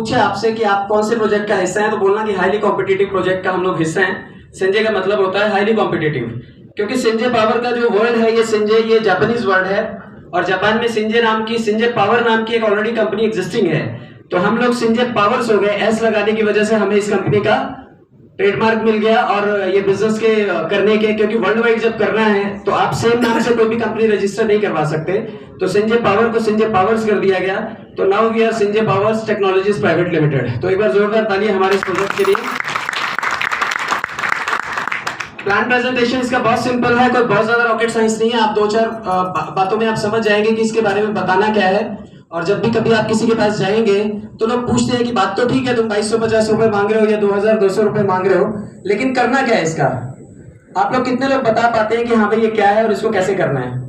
पूछे आपसे कि आप कौन से प्रोजेक्ट का हिस्सा हैं, तो बोलना कि हाईली कॉम्पिटिटिव प्रोजेक्ट का हम लोग हिस्सा हैं। सिंजे का मतलब होता है हाईली कॉम्पिटिटिव, क्योंकि सिंजे पावर का जो वर्ड है ये सिंजे, ये जापानीज वर्ड है और जापान में सिंजे पावर नाम की एक ऑलरेडी कंपनी एग्जिस्टिंग है। तो हम लोग सिंजे पावर्स हो गए, एस लगाने की वजह से हमें इस कंपनी का ट्रेडमार्क मिल गया और ये बिजनेस के करने के, क्योंकि वर्ल्ड वाइड जब करना है तो आप सेम नाम से कोई भी कंपनी रजिस्टर नहीं करवा सकते। तो सिंजे पावर को सिंजे पावर्स कर दिया गया। तो now we are Sinje Powers Technologies Private Limited. तो एक बार जोरदार तालियां हमारे इस प्रोजेक्ट के लिए। प्लान प्रेजेंटेशन इसका बहुत सिंपल है, कोई बहुत ज्यादा रॉकेट साइंस नहीं है। आप दो चार बातों में आप समझ जाएंगे कि इसके बारे में बताना क्या है। और जब भी कभी आप किसी के पास जाएंगे तो लोग पूछते हैं कि बात तो ठीक है, तुम 2250 रुपए मांग रहे हो या 2200 रुपए मांग रहे हो, लेकिन करना क्या है इसका। आप लोग कितने लोग बता पाते हैं कि हाँ भाई ये क्या है और इसको कैसे करना है?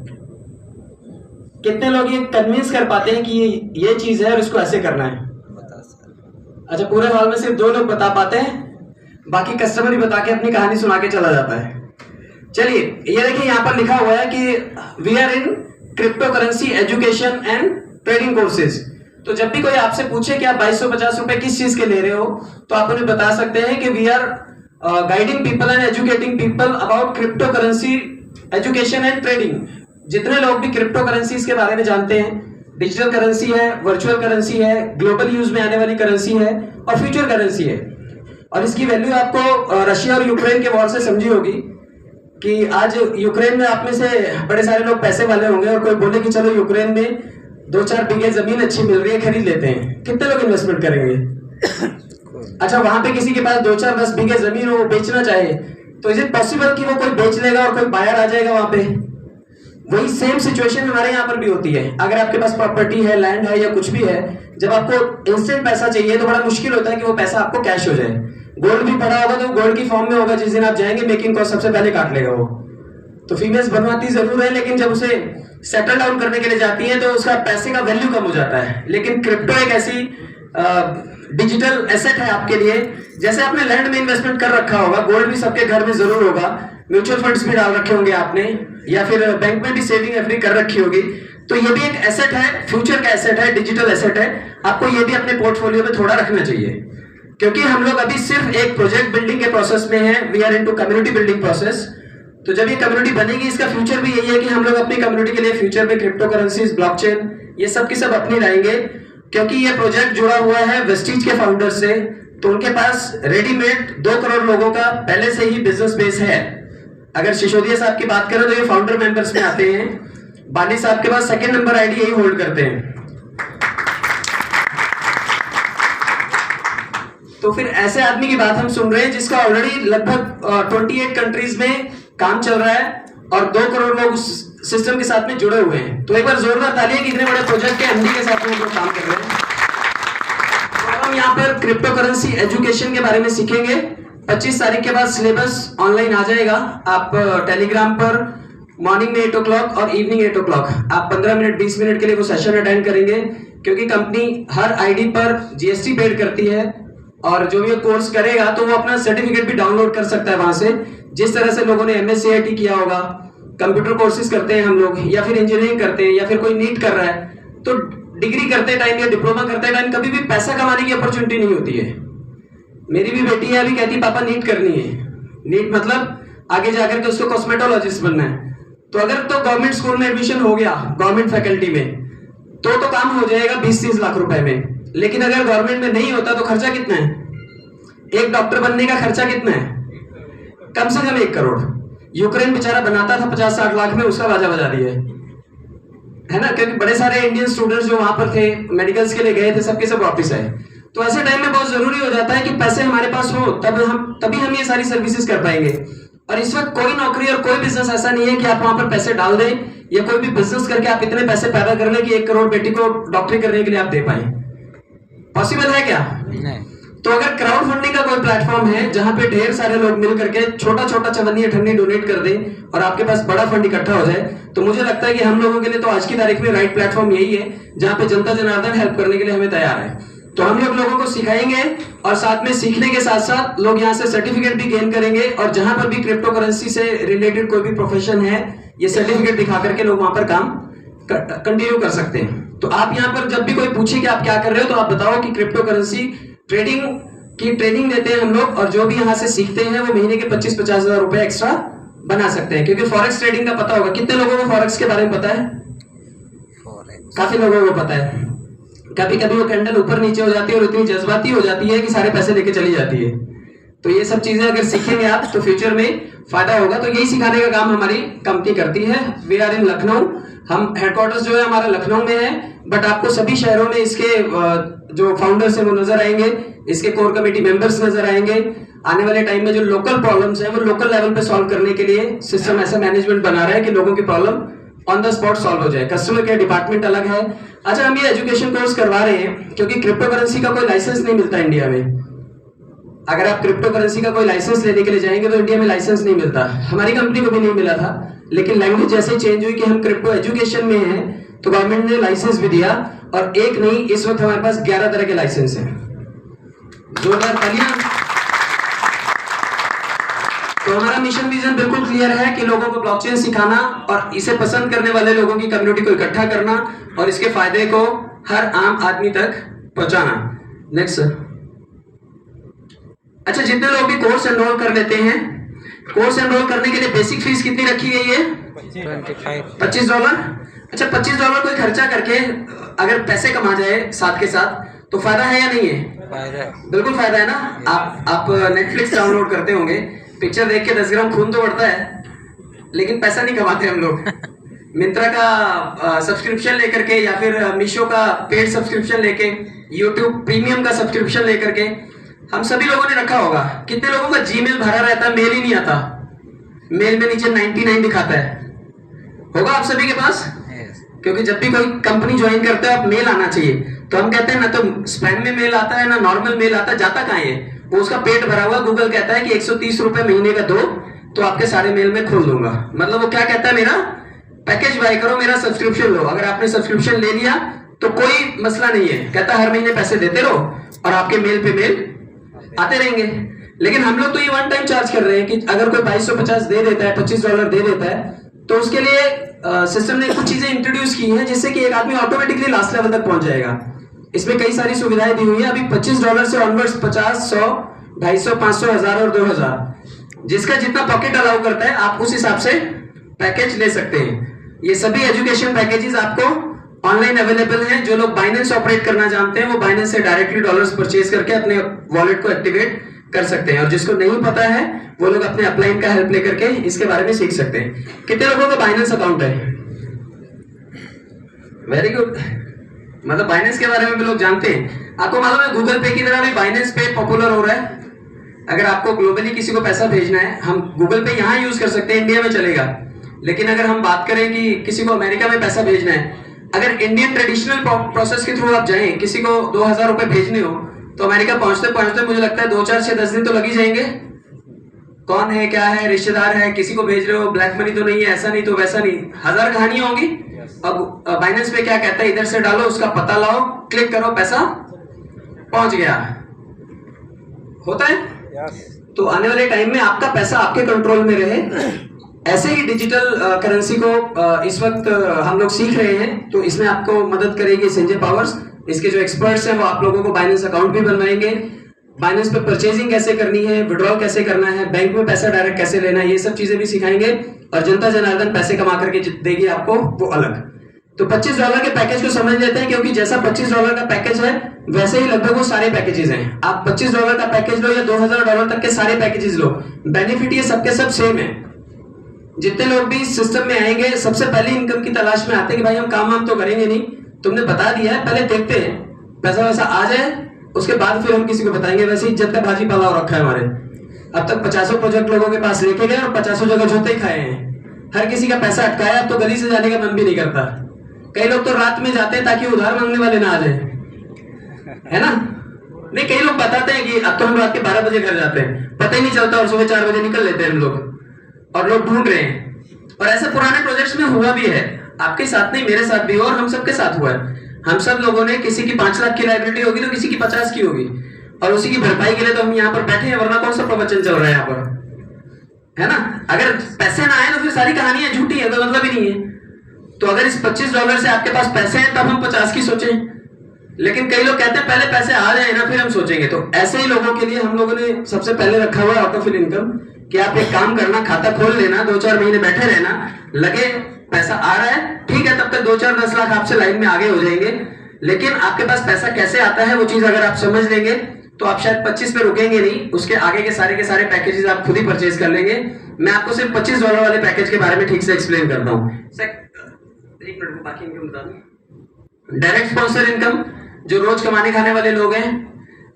कितने लोग ये कन्विंस कर पाते हैं कि ये चीज है और इसको ऐसे करना है? अच्छा, पूरे हॉल में सिर्फ 2 लोग बता पाते हैं, बाकी कस्टमर ही बता के अपनी कहानी सुना के चला जाता है। चलिए, ये देखिए यहाँ पर लिखा हुआ है कि we are in crypto currency education and trading courses. तो जब भी कोई आपसे पूछे कि आप 2250 रुपए किस चीज के ले रहे हो, तो आप उन्हें बता सकते हैं कि we are guiding people and educating people about crypto currency education and trading. जितने लोग भी क्रिप्टो करेंसीज के बारे में जानते हैं, डिजिटल करेंसी है, वर्चुअल करेंसी है, ग्लोबल यूज में आने वाली करेंसी है और फ्यूचर करेंसी है। और इसकी वैल्यू आपको रशिया और यूक्रेन के वॉर से समझी होगी कि आज यूक्रेन में आप में से बड़े सारे लोग पैसे वाले होंगे और कोई बोले कि चलो यूक्रेन में 2-4 बीघे जमीन अच्छी मिल रही है, खरीद लेते हैं। कितने लोग इन्वेस्टमेंट करेंगे? अच्छा, वहां पे किसी के पास 2-4-10 बीघे जमीन हो, वो बेचना चाहे, तो इज इट पॉसिबल कि वो कोई बेच लेगा और कोई बायर आ जाएगा वहां पे? वही सेम सिचुएशन हमारे यहाँ पर भी होती है। अगर आपके पास प्रॉपर्टी है, लैंड है या कुछ भी है, जब आपको इंस्टेंट पैसा चाहिए तो बड़ा मुश्किल होता है कि वो पैसा आपको कैश हो जाए। गोल्ड भी पड़ा होगा तो गोल्ड की फॉर्म में होगा, जिस दिन आप जाएंगे मेकिंग कॉस्ट सबसे पहले काट लेगा वो। तो फीमेल्स बनवाती जरूर है, लेकिन जब उसे सेटल डाउन करने के लिए जाती है तो उसका पैसे का वैल्यू कम हो जाता है। लेकिन क्रिप्टो एक ऐसी डिजिटल एसेट है आपके लिए, जैसे आपने लैंड में इन्वेस्टमेंट कर रखा होगा, गोल्ड भी सबके घर में जरूर होगा, म्यूचुअल फंड्स भी डाल रखे होंगे आपने, या फिर बैंक में भी सेविंग एफडी कर रखी होगी। तो ये भी एक एसेट है, फ्यूचर का एसेट है, डिजिटल एसेट है। आपको ये भी अपने पोर्टफोलियो में थोड़ा रखना चाहिए, क्योंकि हम लोग अभी सिर्फ एक प्रोजेक्ट बिल्डिंग के प्रोसेस में है। We are into community building process. तो जब ये कम्युनिटी बनेगी, इसका फ्यूचर भी यही है कि हम लोग अपनी कम्युनिटी के लिए फ्यूचर में क्रिप्टो करेंसीज, ब्लॉकचेन, ये सब की सब अपनी लाएंगे। क्योंकि ये प्रोजेक्ट जुड़ा हुआ है वेस्टीज के फाउंडर से, तो उनके पास रेडीमेड 2 करोड़ लोगों का पहले से ही बिजनेस बेस है। अगर सिसोदिया साहब की बात करें तो ये फाउंडर मेंबर्स में आते हैं। बाली साहब के पास 2nd नंबर आईडी यही होल्ड करते हैं। तो फिर ऐसे आदमी की बात हम सुन रहे हैं जिसका ऑलरेडी लगभग 28 कंट्रीज में काम चल रहा है और 2 करोड़ लोग उस सिस्टम के साथ में जुड़े हुए हैं। तो एक बार जोरदार तालियां कि इतने बड़े प्रोजेक्ट के एमडी के साथ में लोग काम कर रहे हैं। तो हम यहाँ पर क्रिप्टो करेंसी एजुकेशन के बारे में सीखेंगे। 25 तारीख के बाद सिलेबस ऑनलाइन आ जाएगा। आप टेलीग्राम पर मॉर्निंग में 8 o'clock और इवनिंग 8 o'clock आप 15 मिनट 20 मिनट के लिए वो सेशन अटेंड करेंगे, क्योंकि कंपनी हर आईडी पर जीएसटी पेड करती है और जो भी कोर्स करेगा तो वो अपना सर्टिफिकेट भी डाउनलोड कर सकता है वहां से। जिस तरह से लोगों ने MSCIT किया होगा, कंप्यूटर कोर्सेज करते हैं हम लोग, या फिर इंजीनियरिंग करते हैं, या फिर कोई नीट कर रहा है, तो डिग्री करते टाइम या डिप्लोमा करते टाइम कभी भी पैसा कमाने की अपॉर्चुनिटी नहीं होती है। मेरी भी बेटी है, अभी कहती पापा नीट करनी है। नीट मतलब आगे जाकर के उसको कॉस्मेटोलॉजिस्ट बनना है। तो अगर तो गवर्नमेंट स्कूल में एडमिशन हो गया गवर्नमेंट फैकल्टी में, तो काम हो जाएगा 20-30 लाख रुपए में। लेकिन अगर गवर्नमेंट में नहीं होता तो खर्चा कितना है? एक डॉक्टर बनने का खर्चा कितना है? कम से कम 1 करोड़। यूक्रेन बेचारा बनाता था 50-60 लाख में, उसका बाजा बजा दिया है ना, क्योंकि बड़े सारे इंडियन स्टूडेंट्स जो वहां पर थे, मेडिकल्स के लिए गए थे, सबके सब वापस आए। तो ऐसे टाइम में बहुत जरूरी हो जाता है कि पैसे हमारे पास हो, तभी हम ये सारी सर्विसेज कर पाएंगे। और इस वक्त कोई नौकरी और कोई बिजनेस ऐसा नहीं है कि आप वहां पर पैसे डाल दें, या कोई भी बिजनेस करके आप इतने पैसे पैदा कर लें कि 1 करोड़ बेटी को डॉक्टरी करने के लिए आप दे पाए। पॉसिबल है क्या? नहीं। तो अगर क्राउड फंडिंग का कोई प्लेटफॉर्म है जहां पे ढेर सारे लोग मिल करके छोटा छोटा चवन्नी अठन्नी डोनेट कर दें और आपके पास बड़ा फंड इकट्ठा हो जाए, तो मुझे लगता है कि हम लोगों के लिए तो आज की तारीख में राइट प्लेटफॉर्म यही है, जहां पे जनता जनार्दन हेल्प करने के लिए हमें तैयार है। तो हम लोगों को सिखाएंगे और साथ में सीखने के साथ साथ लोग यहाँ से सर्टिफिकेट भी गेन करेंगे, और जहां पर भी क्रिप्टो करेंसी से रिलेटेड कोई भी प्रोफेशन है, ये सर्टिफिकेट दिखा करके लोग वहां पर काम कंटिन्यू कर सकते हैं। तो आप यहाँ पर जब भी कोई पूछे कि आप क्या कर रहे हो तो आप बताओ कि क्रिप्टो करेंसी ट्रेडिंग की ट्रेनिंग देते हैं हम लोग, और जो भी यहाँ से सीखते हैं वो महीने के 25-50 हजार रुपए एक्स्ट्रा बना सकते हैं। क्योंकि फॉरेक्स ट्रेडिंग का पता होगा, कितने लोगों को फॉरेक्स के बारे में पता है? काफी लोगों को पता है। कभी कभी वो कैंडल ऊपर नीचे हो जाती है और इतनी जज्बाती हो जाती है कि सारे पैसे लेके चली जाती है। तो ये सब चीजें अगर सीखेंगे आप तो फ्यूचर में फायदा होगा। तो यही सिखाने का काम हमारी कंपनी करती है। वी आर इन लखनऊ, हम हेडक्वार्टर्स जो है हमारा लखनऊ में है, बट आपको सभी शहरों में इसके जो फाउंडर्स हैं वो नजर आएंगे, इसके कोर कमेटी मेंबर्स नजर आएंगे। आने वाले टाइम में जो लोकल प्रॉब्लम्स हैं वो लोकल लेवल पे सॉल्व करने के लिए सिस्टम ऐसा मैनेजमेंट बना रहा है कि लोगों की problem on the spot solve हो जाए। कस्टमर केयर डिपार्टमेंट अलग है। अच्छा, हम ये एजुकेशन कोर्स करवा रहे हैं क्योंकि क्रिप्टो करेंसी का कोई लाइसेंस नहीं मिलता इंडिया में। अगर आप क्रिप्टो करेंसी का कोई लाइसेंस लेने के लिए जाएंगे तो इंडिया में लाइसेंस नहीं मिलता। हमारी कंपनी को भी नहीं मिला था, लेकिन लैंग्वेज जैसे चेंज हुई कि हम क्रिप्टो एजुकेशन में हैं तो गवर्नमेंट ने लाइसेंस भी दिया, और एक नहीं, इस वक्त हमारे पास 11 तरह के लाइसेंस हैं। जोरदार तालियां। तो हमारा मिशन विजन बिल्कुल क्लियर है कि लोगों को ब्लॉकचेन सिखाना और इसे पसंद करने वाले लोगों की कम्युनिटी को इकट्ठा करना और इसके फायदे को हर आम आदमी तक पहुंचाना। Next sir. अच्छा, जितने लोग भी कोर्स एनरोल कर लेते हैं, कोर्स एनरोल करने के लिए बेसिक फीस कितनी रखी गई है? $25। अच्छा, $25 कोई खर्चा करके अगर पैसे कमा जाए साथ के साथ तो फायदा है या नहीं है? बिल्कुल फायदा है ना। आप नेटफ्लिक्स डाउनलोड करते होंगे, पिक्चर देख के 10 ग्राम खून तो बढ़ता है, लेकिन पैसा नहीं कमाते हम लोग। मिंत्रा का सब्सक्रिप्शन लेकर के या फिर मीशो का पेड सब्सक्रिप्शन लेके, यूट्यूब प्रीमियम का सब्सक्रिप्शन लेकर के हम सभी लोगों ने रखा होगा। कितने लोगों का जीमेल भरा रहता है, मेल ही नहीं आता, मेल में नीचे 99 दिखाता है, होगा आप सभी के पास? क्योंकि जब भी कोई कंपनी ज्वाइन करते हो आप मेल आना चाहिए, तो हम कहते हैं ना तो स्पैम में मेल आता है ना नॉर्मल मेल आता है, जाता कहाँ है? वो उसका पेट भरा हुआ। गूगल कहता है कि 130 रुपए महीने का दो तो आपके सारे मेल में खोल दूंगा। मतलब वो क्या कहता है, मेरा पैकेज बाय करो, मेरा सब्सक्रिप्शन लो। अगर आपने सब्सक्रिप्शन ले लिया तो कोई मसला नहीं है, कहता हर महीने पैसे देते रहो और आपके मेल पे मेल आते रहेंगे। लेकिन हम लोग तो ये वन टाइम चार्ज कर रहे हैं कि अगर कोई 2250 दे देता है, $25 दे देता है, तो उसके लिए सिस्टम ने कुछ चीजें इंट्रोड्यूस की हैं जिससे कि एक आदमी ऑटोमेटिकली लास्ट लेवल तक पहुंच जाएगा। इसमें कई सारी सुविधाएं दी हुई है। अभी $25 से ऑनवर्ड्स 50, 100, 250, 500, 1000 और 2000, जिसका जितना पॉकेट अलाउ करता है आप उस हिसाब से पैकेज ले सकते हैं। ये सभी एजुकेशन पैकेजेस आपको ऑनलाइन अवेलेबल हैं। जो लोग बाइनेंस ऑपरेट करना जानते हैं वो बाइनेंस से डायरेक्टली डॉलर्स परचेज करके अपने वॉलेट को एक्टिवेट कर सकते हैं, और जिसको नहीं पता है वो लोग अपने अपलाइन का हेल्प लेकर के इसके बारे में सीख सकते हैं। कितने लोगों का बाइनेंस अकाउंट है? Very good. मतलब बाइनेंस के बारे में भी लोग जानते हैं। आपको मालूम है गूगल पे की तरह भी बाइनेंस पे पॉपुलर हो रहा है। अगर आपको ग्लोबली किसी को पैसा भेजना है, हम गूगल पे यहाँ यूज कर सकते हैं, इंडिया में चलेगा। लेकिन अगर हम बात करें कि किसी को अमेरिका में पैसा भेजना है, अगर इंडियन ट्रेडिशनल प्रोसेस के थ्रू आप जाएं, किसी को 2000 रुपए भेजने हो तो अमेरिका पहुंचते पहुंचते मुझे लगता है 2, 4, 6, 10 दिन तो लग ही जाएंगे। कौन है, क्या है, रिश्तेदार है, किसी को भेज रहे हो, ब्लैक मनी तो नहीं है, ऐसा नहीं तो वैसा नहीं, 1000 कहानियां होंगी। अब बाइनेंस पे क्या कहता है, इधर से डालो, उसका पता लाओ, क्लिक करो, पैसा पहुंच गया। होता है। तो आने वाले टाइम में आपका पैसा आपके कंट्रोल में रहे, ऐसे ही डिजिटल करेंसी को इस वक्त हम लोग सीख रहे हैं। तो इसमें आपको मदद करेगी संजय पावर्स। इसके जो एक्सपर्ट्स हैं वो आप लोगों को बाइनेंस अकाउंट भी बनवाएंगे, बाइनेंस पे परचेजिंग कैसे करनी है, विड्रॉल कैसे करना है, बैंक में पैसा डायरेक्ट कैसे लेना है, ये सब चीजें भी सिखाएंगे। और जनता जनार्दन पैसे कमा करके देगी आपको वो अलग। तो $25 के पैकेज को समझ लेते हैं, क्योंकि जैसा $25 का पैकेज है वैसे ही लगभग वो सारे पैकेजेस हैं। आप $25 का पैकेज लो या $2000 तक के सारे पैकेजेस लो, बेनिफिट ये सबके सब सेम है। जितने लोग भी इस सिस्टम में आएंगे सबसे पहले इनकम की तलाश में आते हैं कि भाई हम काम तो करेंगे नहीं, तुमने बता दिया है, पहले देखते हैं पैसा वैसा आ जाए, उसके बाद फिर हम किसी को बताएंगे। वैसे इज्जत का भाजी पाला हो रखा है हमारे। अब तक 50 प्रोजेक्ट लोगों के पास लेके गए और 50 जगह जोते खाए हैं। हर किसी का पैसा अटकाया, अब तो गली से जाने का मन भी नहीं करता। कई लोग तो रात में जाते हैं ताकि उधार मांगने वाले ना आ जाए, है ना। नहीं, कई लोग बताते हैं कि अब तो हम रात के 12 बजे घर जाते हैं, पता ही नहीं चलता, और सुबह 4 बजे निकल लेते हैं हम लोग, और लोग ढूंढ रहे हैं। और ऐसे पुराने प्रोजेक्ट्स में हुआ भी है, आपके साथ नहीं, मेरे साथ भी हुआ और हम सबके साथ हुआ है। हम सब लोगों ने, किसी की 5 लाख की लाइबिलिटी होगी तो किसी की 50 की होगी, और उसी की भरपाई के लिए तो हम यहाँ पर बैठे हैं, वरना कौन सा प्रवचन चल रहा है यहाँ पर, है ना। अगर पैसे ना आए तो फिर सारी कहानियां झूठी है, तो मतलब ही नहीं है। तो अगर इस $25 से आपके पास पैसे हैं तब हम 50 की सोचें, लेकिन कई लोग कहते हैं पहले पैसे आ जाए ना फिर हम सोचेंगे। तो ऐसे ही लोगों के लिए हम लोगों ने सबसे पहले रखा हुआ है ऑटोफिल इनकम, कि आप एक काम करना, खाता खोल लेना, 2-4 महीने बैठे रहना, लगे पैसा आ रहा है ठीक है, तब तक 2-4-10 लाख आपसे लाइन में आगे हो जाएंगे। लेकिन आपके पास पैसा कैसे आता है वो चीज अगर आप समझ लेंगे तो आप शायद 25 पे रुकेंगे नहीं, उसके आगे के सारे पैकेजेस आप खुद ही परचेज कर लेंगे। मैं आपको सिर्फ $25 वाले पैकेज के बारे में ठीक से एक्सप्लेन करता हूँ। एक मिनट में बाकी इनकम बता दूं। डायरेक्ट स्पॉन्सर इनकम, जो रोज कमाने खाने वाले लोग हैं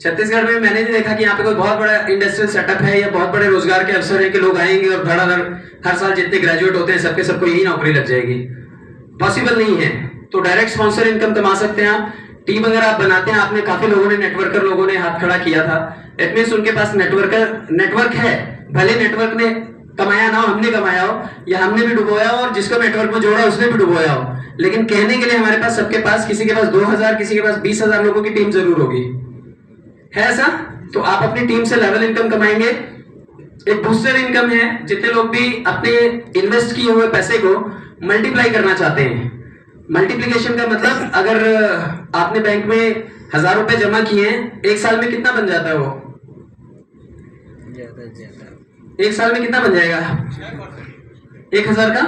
छत्तीसगढ़ में, मैंने नहीं देखा कि यहाँ पे कोई बहुत बड़ा इंडस्ट्रियल सेटअप है या बहुत बड़े रोजगार के अवसर है कि लोग आएंगे और धड़ाधड़ हर साल जितने ग्रेजुएट होते हैं सबके सबको यही नौकरी लग जाएगी। पॉसिबल नहीं है। तो डायरेक्ट स्पॉन्सर इनकम कमा सकते हैं आप। टीम अगर आप बनाते हैं, आपने काफी लोगों ने, नेटवर्कर लोगों ने हाथ खड़ा किया था, इट मींस उनके पास नेटवर्क है। भले नेटवर्क ने कमाया ना हो, हमने कमाया हो या हमने भी डुबोया हो और जिसको नेटवर्क में जोड़ा उसने भी डुबोया हो, लेकिन कहने के लिए हमारे पास, सबके पास, किसी के पास 2000, किसी के पास 20,000 लोगों की टीम जरूर होगी, है ऐसा? तो आप अपनी टीम से लेवल इनकम कमाएंगे। एक बूस्टर इनकम है, जितने लोग भी अपने इन्वेस्ट किए हुए पैसे को मल्टीप्लाई करना चाहते हैं। मल्टीप्लिकेशन का मतलब, अगर आपने बैंक में 1000 रुपए जमा किए हैं, एक साल में कितना बन जाता है वो? एक साल में कितना बन जाएगा? 1000 का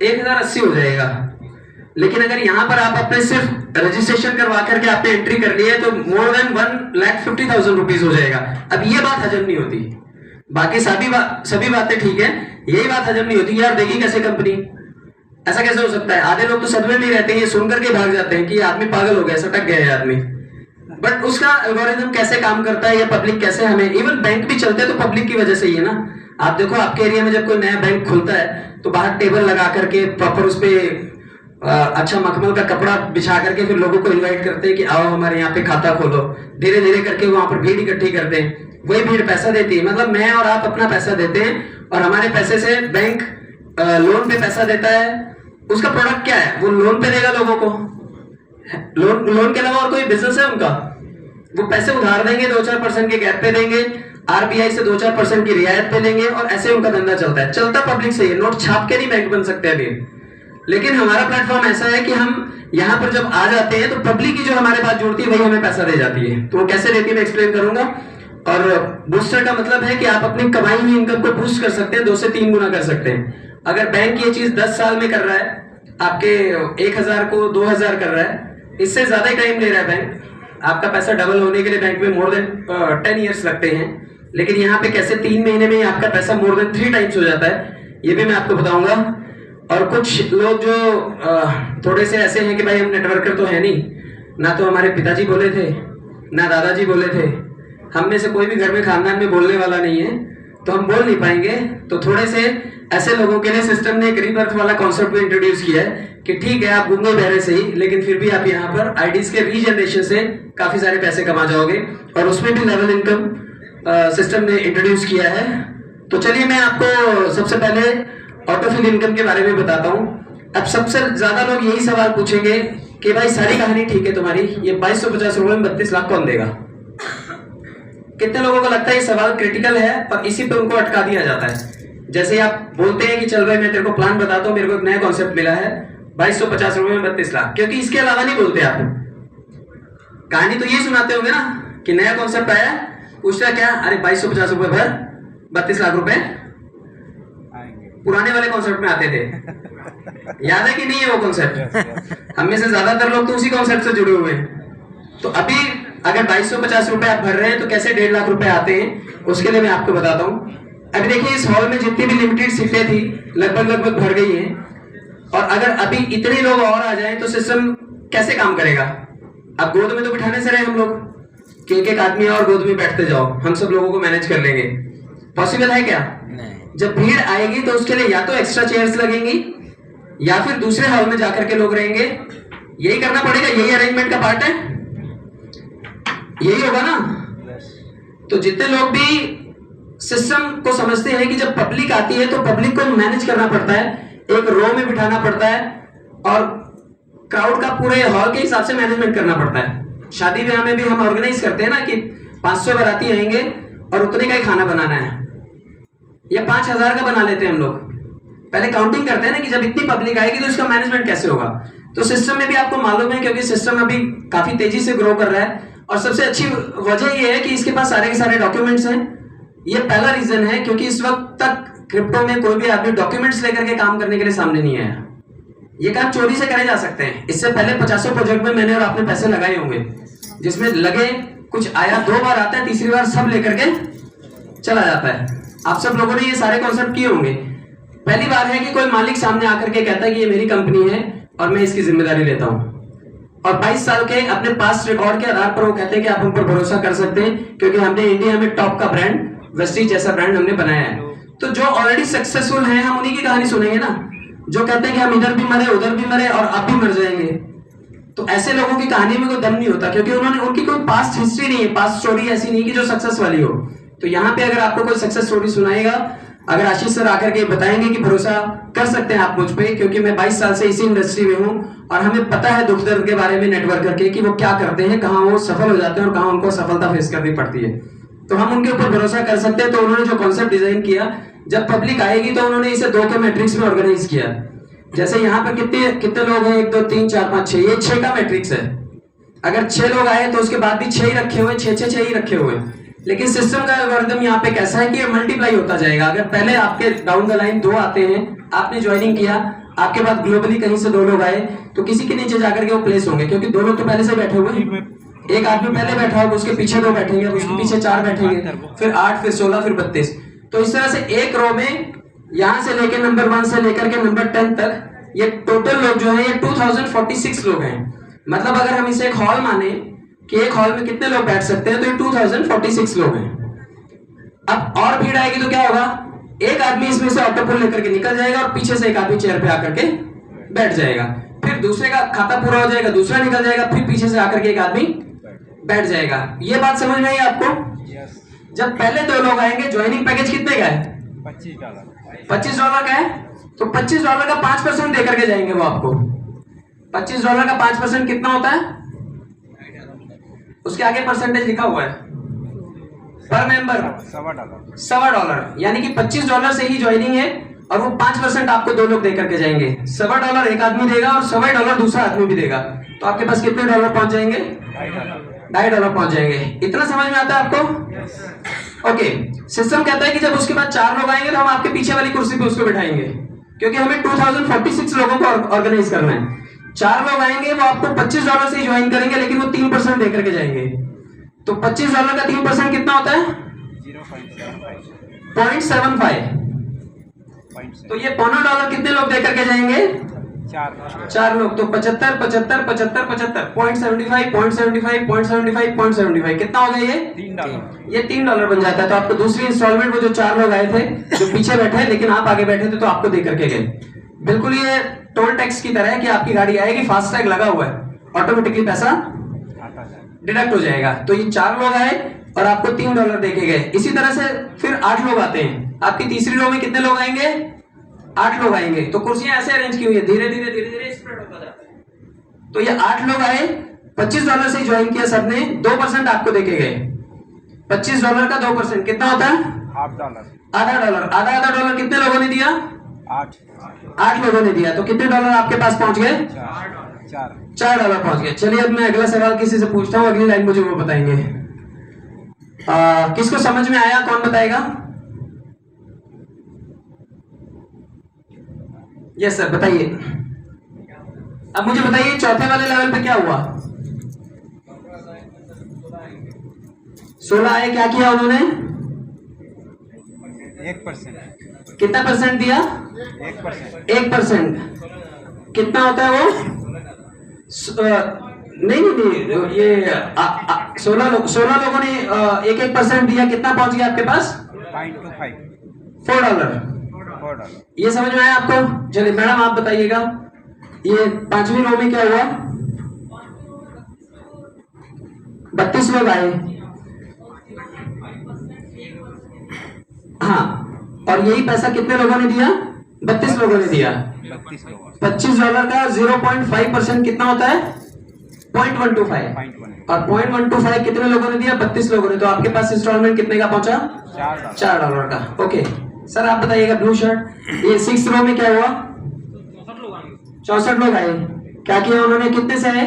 1080 हो जाएगा। लेकिन अगर यहाँ पर आप अपने सिर्फ रजिस्ट्रेशन करवा करके आपने एंट्री कर ली है तो मोर देन 1,50,000 रुपीज हो जाएगा। अब ये बात हजम नहीं होती। बाकी सभी बातें ठीक है, यही बात हजम नहीं होती। यार देगी कैसे कंपनी, ऐसा कैसे हो सकता है? आधे लोग तो सदमे में रहते हैं, ये सुन करके भाग जाते हैं कि आदमी पागल हो गया, सटक गया है आदमी। बट उसका एल्गोरिथम कैसे काम करता है या पब्लिक कैसे, हमें इवन बैंक भी चलते हैं तो पब्लिक की वजह से ही है ना। आप देखो, आपके एरिया में जब कोई नया बैंक खुलता है तो बाहर टेबल लगा करके प्रॉपर उस पे अच्छा मखमल का कपड़ा बिछा करके फिर लोगों को इनवाइट करते हैं कि आओ हमारे यहाँ पे खाता खोलो। धीरे धीरे करके वहां पर भीड़ इकट्ठी करते हैं, वही भीड़ पैसा देती है। मतलब मैं और आप अपना पैसा देते हैं और हमारे पैसे से बैंक लोन पे पैसा देता है। उसका प्रोडक्ट क्या है? वो लोन पे देगा लोगों को। लोन के अलावा और कोई बिजनेस है उनका? वो पैसे उधार देंगे, 2-4% के गैप पे देंगे, आरबीआई से 2-4% की रियायत पे लेंगे और ऐसे उनका धंधा चलता है। चलता पब्लिक से ही, नोट छाप के नहीं बैंक बन सकते अभी। लेकिन हमारा प्लेटफॉर्म ऐसा है कि हम यहाँ पर जब आ जाते हैं तो पब्लिक की जो हमारे पास जुड़ती है वही हमें पैसा दे जाती है। तो वो कैसे देती है मैं एक्सप्लेन करूंगा। और बूस्टर का मतलब है कि आप अपनी कमाई हुई इनकम को बूस्ट कर सकते हैं, 2 से 3 गुना कर सकते हैं। अगर बैंक ये चीज 10 साल में कर रहा है, आपके 1000 को 2000 कर रहा है, इससे ज्यादा ही टाइम ले रहा है बैंक। आपका पैसा डबल होने के लिए बैंक में मोर देन 10 ईयर्स लगते हैं। लेकिन यहाँ पे कैसे 3 महीने में आपका पैसा मोर देन 3 टाइम्स हो जाता है, ये भी मैं आपको बताऊंगा। और कुछ लोग जो थोड़े से ऐसे हैं कि भाई हम नेटवर्कर तो है नहीं, ना तो हमारे पिताजी बोले थे ना दादाजी बोले थे, हम में से कोई भी घर में खानदान में बोलने वाला नहीं है, तो हम बोल नहीं पाएंगे। तो थोड़े से ऐसे लोगों के लिए सिस्टम ने एक रीबर्थ वाला कॉन्सेप्ट भी इंट्रोड्यूस किया है कि ठीक है आप गूंगे बहरे से ही, लेकिन फिर भी आप यहाँ पर आईडीज के रीजनरेशन से काफी सारे पैसे कमा जाओगे। और उसमें भी लेवल इनकम सिस्टम ने इंट्रोड्यूस किया है। तो चलिए मैं आपको सबसे पहले ऑटोफिल इनकम के बारे में बताता हूँ। अब सबसे ज्यादा लोग यही सवाल पूछेंगे कि भाई सारी कहानी ठीक है तुम्हारी, ये 2250 रुपए में 32 लाख कौन देगा? कितने लोगों को लगता है ये सवाल क्रिटिकल है और इसी पे उनको अटका दिया जाता है। जैसे आप बोलते हैं कि चल भाई मैं तेरे को प्लान बताता हूँ, मेरे को एक नया कॉन्सेप्ट मिला है, 2250 रुपए में 32 लाख, क्योंकि इसके अलावा नहीं बोलते आप। कहानी तो ये सुनाते होंगे ना कि नया कॉन्सेप्ट आया, पूछता क्या, अरे 2250 रुपए भर 32 लाख रुपए। पुराने वाले कॉन्सेप्ट में आते थे, याद है कि नहीं है वो कॉन्सेप्ट? हम में से ज्यादातर लोग तो उसी कॉन्सेप्ट से जुड़े हुए हैं। तो अभी अगर 2250 रुपए आप भर रहे हैं तो कैसे 1.5 लाख रुपए आते हैं, उसके लिए मैं आपको बताता हूँ। अभी देखिए इस हॉल में जितनी भी लिमिटेड सीटें थी लगभग भर गई हैं। और अगर अभी इतने लोग और आ जाएं तो सिस्टम कैसे काम करेगा? अब गोद में तो बिठाने से रहे हम लोग कि एक आदमी और गोद में बैठते जाओ, हम सब लोगों को मैनेज कर लेंगे। पॉसिबल है क्या? जब भीड़ आएगी तो उसके लिए या तो एक्स्ट्रा चेयर्स लगेंगी या फिर दूसरे हॉल में जाकर के लोग रहेंगे। यही करना पड़ेगा, यही अरेंजमेंट का पार्ट है, यही होगा ना। तो जितने लोग भी सिस्टम को समझते हैं कि जब पब्लिक आती है तो पब्लिक को मैनेज करना पड़ता है, एक रो में बिठाना पड़ता है और क्राउड का पूरे हॉल के हिसाब से मैनेजमेंट करना पड़ता है। शादी ब्याह में भी हम ऑर्गेनाइज करते हैं ना कि 500 बाराती आएंगे और उतने का ही खाना बनाना है, या 5000 का बना लेते हैं हम लोग। पहले काउंटिंग करते हैं ना कि जब इतनी पब्लिक आएगी तो इसका मैनेजमेंट कैसे होगा। तो सिस्टम में भी आपको मालूम है, क्योंकि सिस्टम अभी काफी तेजी से ग्रो कर रहा है, और सबसे अच्छी वजह ये है कि इसके पास सारे के सारे डॉक्यूमेंट्स हैं। ये पहला रीजन है, क्योंकि इस वक्त तक क्रिप्टो में कोई भी आदमी डॉक्यूमेंट्स लेकर के काम करने के लिए सामने नहीं आया। ये काम चोरी से करे जा सकते हैं। इससे पहले 50 प्रोजेक्ट में मैंने और आपने पैसे लगाए होंगे, जिसमें लगे, कुछ आया, 2 बार आता है, तीसरी बार सब लेकर के चला जाता है। आप सब लोगों ने ये सारे कॉन्सेप्ट किए होंगे। पहली बार है कि कोई मालिक सामने आकर के कहता है कि ये मेरी कंपनी है और मैं इसकी जिम्मेदारी लेता हूं, और 22 साल के अपने पास्ट रिकॉर्ड के आधार पर वो कहते हैं कि आप हम पर भरोसा कर सकते हैं, क्योंकि हमने इंडिया में टॉप का ब्रांड वेस्टीज जैसा ब्रांड हमने बनाया है। तो जो ऑलरेडी सक्सेसफुल हैं, हम उन्हीं की कहानी सुनेंगे ना, जो कहते हैं कि हम इधर भी मरे, उधर भी मरे और अब भी मर जाएंगे। तो ऐसे लोगों की कहानी में कोई दम नहीं होता, क्योंकि उनकी कोई पास्ट हिस्ट्री नहीं है, पास्ट स्टोरी ऐसी नहीं कि जो सक्सेस वाली हो। तो यहाँ पे अगर आपको कोई सक्सेस स्टोरी सुनाएगा, अगर आशीष सर आकर के बताएंगे कि भरोसा कर सकते हैं आप मुझ पे, क्योंकि मैं 22 साल से इसी इंडस्ट्री में हूँ और हमें पता है दुख दर्द के बारे में नेटवर्क करके कि वो क्या करते हैं, कहाँ वो सफल हो जाते हैं और कहाँ उनको सफलता फेस करनी पड़ती है। तो हम उनके ऊपर भरोसा कर सकते हैं। तो उन्होंने जो कॉन्सेप्ट डिजाइन किया, जब पब्लिक आएगी तो उन्होंने इसे 2 के मैट्रिक्स में ऑर्गेनाइज किया। जैसे यहाँ पर कितने लोग हैं, 1 2 3 4 5 6, ये 6 का मैट्रिक्स है। अगर 6 लोग आए तो उसके बाद भी 6 ही रखे हुए, 6 ही रखे हुए। लेकिन सिस्टम का एल्गोरिथम यहाँ पे कैसा है कि ये मल्टीप्लाई होता जाएगा। अगर पहले आपके डाउन द लाइन 2 आते हैं, आपने ज्वाइनिंग किया, आपके बाद ग्लोबली कहीं से 2 लोग आए, तो किसी के नीचे जाकर के वो प्लेस होंगे, क्योंकि 2 लोग तो पहले से बैठे हुए हैं। एक आदमी पहले बैठा होगा, उसके पीछे 2 बैठेंगे, उसके पीछे 4 बैठेंगे, फिर 8, फिर 16, फिर 32। तो इस तरह से एक रो में यहां से लेकर नंबर 1 से लेकर के नंबर 10 तक ये टोटल लोग जो है ये 2046 लोग हैं। मतलब अगर हम इसे एक हॉल माने कि एक हॉल में कितने लोग बैठ सकते हैं, तो ये 2046 लोग हैं। अब और भीड़ आएगी तो क्या होगा, एक आदमी इसमें से ऑटो पुल लेकर के निकल जाएगा और पीछे से एक आदमी चेयर पे आकर के बैठ जाएगा, फिर दूसरे का खाता पूरा हो जाएगा, दूसरा निकल जाएगा, फिर पीछे से आकर के एक आदमी बैठ जाएगा। ये बात समझ में आई आपको? जब पहले 2 लोग आएंगे, ज्वाइनिंग पैकेज कितने का है? $25 का है। तो $25 का 5% दे करके जाएंगे वो आपको। $25 का 5% कितना होता है? उसके आगे परसेंटेज लिखा हुआ है पर मेंबर $1.25, यानी कि $25 से ही ज्वाइनिंग है, और वो 5% आपको 2 लोग दे करके जाएंगे। $1.25 एक आदमी देगा और $1.25 दूसरा आदमी भी देगा। तो आपके पास कितने डॉलर पहुंच जाएंगे? $2.5 पहुंच जाएंगे। इतना समझ में आता है आपको? ओके। सिस्टम कहता है कि जब उसके बाद 4 लोग आएंगे तो हम आपके पीछे वाली कुर्सी पे उसको बिठाएंगे, क्योंकि हमें 2046 लोगों को ऑर्गेनाइज करना है। 4 लोग आएंगे, वो आपको $25 से ही ज्वाइन करेंगे, लेकिन वो 3% दे करके जाएंगे। तो $25 का 3% कितना होता है? 0.75। तो ये $0.25 कितने लोग दे करके जाएंगे? 4 लोग। तो 75 75 75 75 0.75 0.75 0.75 0.75 कितना हो गया? ये $3 बन जाता है। तो आपको दूसरी इंस्टॉलमेंट वो जो 4 लोग आए थे, जो पीछे बैठे हैं लेकिन आप आगे बैठे थे, तो आपको दे करके गए। बिल्कुल ये टोल टैक्स की तरह है कि आपकी गाड़ी आएगी, फास्ट टैग लगा हुआ है, ऑटोमेटिकली पैसा डिडक्ट हो जाएगा। तो ये 4 लोग आए और आपको $3 देके गए। इसी तरह से फिर 8 लोग आते हैं। आपकी तीसरी रो में कितने लोग आएंगे? 8 लोग आएंगे। तो कुर्सियां ऐसे अरेंज की हुई है, धीरे धीरे धीरे धीरे स्प्रेड होता जाता है। तो ये 8 लोग आए, $25 से ज्वाइन किया सबने, 2% आपको देके गए। $25 का 2% कितना होता है? $0.5। $0.5 कितने लोगों ने दिया? 8 लोगों ने दिया। तो कितने डॉलर आपके पास पहुंच गए? $4 पहुंच गए। चलिए अब मैं अगला सवाल किसी से पूछता हूँ, अगली लाइन मुझे वो बताएंगे। किसको समझ में आया? कौन बताएगा? यस सर, बताइए। अब मुझे बताइए चौथे वाले लेवल पे क्या हुआ? 16 आए, क्या किया उन्होंने? 1%। कितना परसेंट दिया? 1%। कितना होता है वो? नहीं, ये 16 लोगों ने 1% दिया। कितना पहुंच गया आपके पास? 4 $4। ये समझ में आया आपको? चलिए मैडम आप बताइएगा, ये 5वीं रो में क्या हुआ? 32 लोग आए। हाँ, और यही पैसा कितने लोगों ने दिया? 32 लोगों ने दिया। $25 का 0.5% कितना होता है? 0.125। और 0.125 कितने लोगों ने दिया? 32 लोगों ने। तो आपके पास इंस्टॉलमेंट कितने का पहुंचा? $4 का। ओके, सर आप बताइएगा ब्लू शर्ट, ये 6 रो में क्या हुआ? 64 लोग आए। क्या किया उन्होंने? कितने से आए?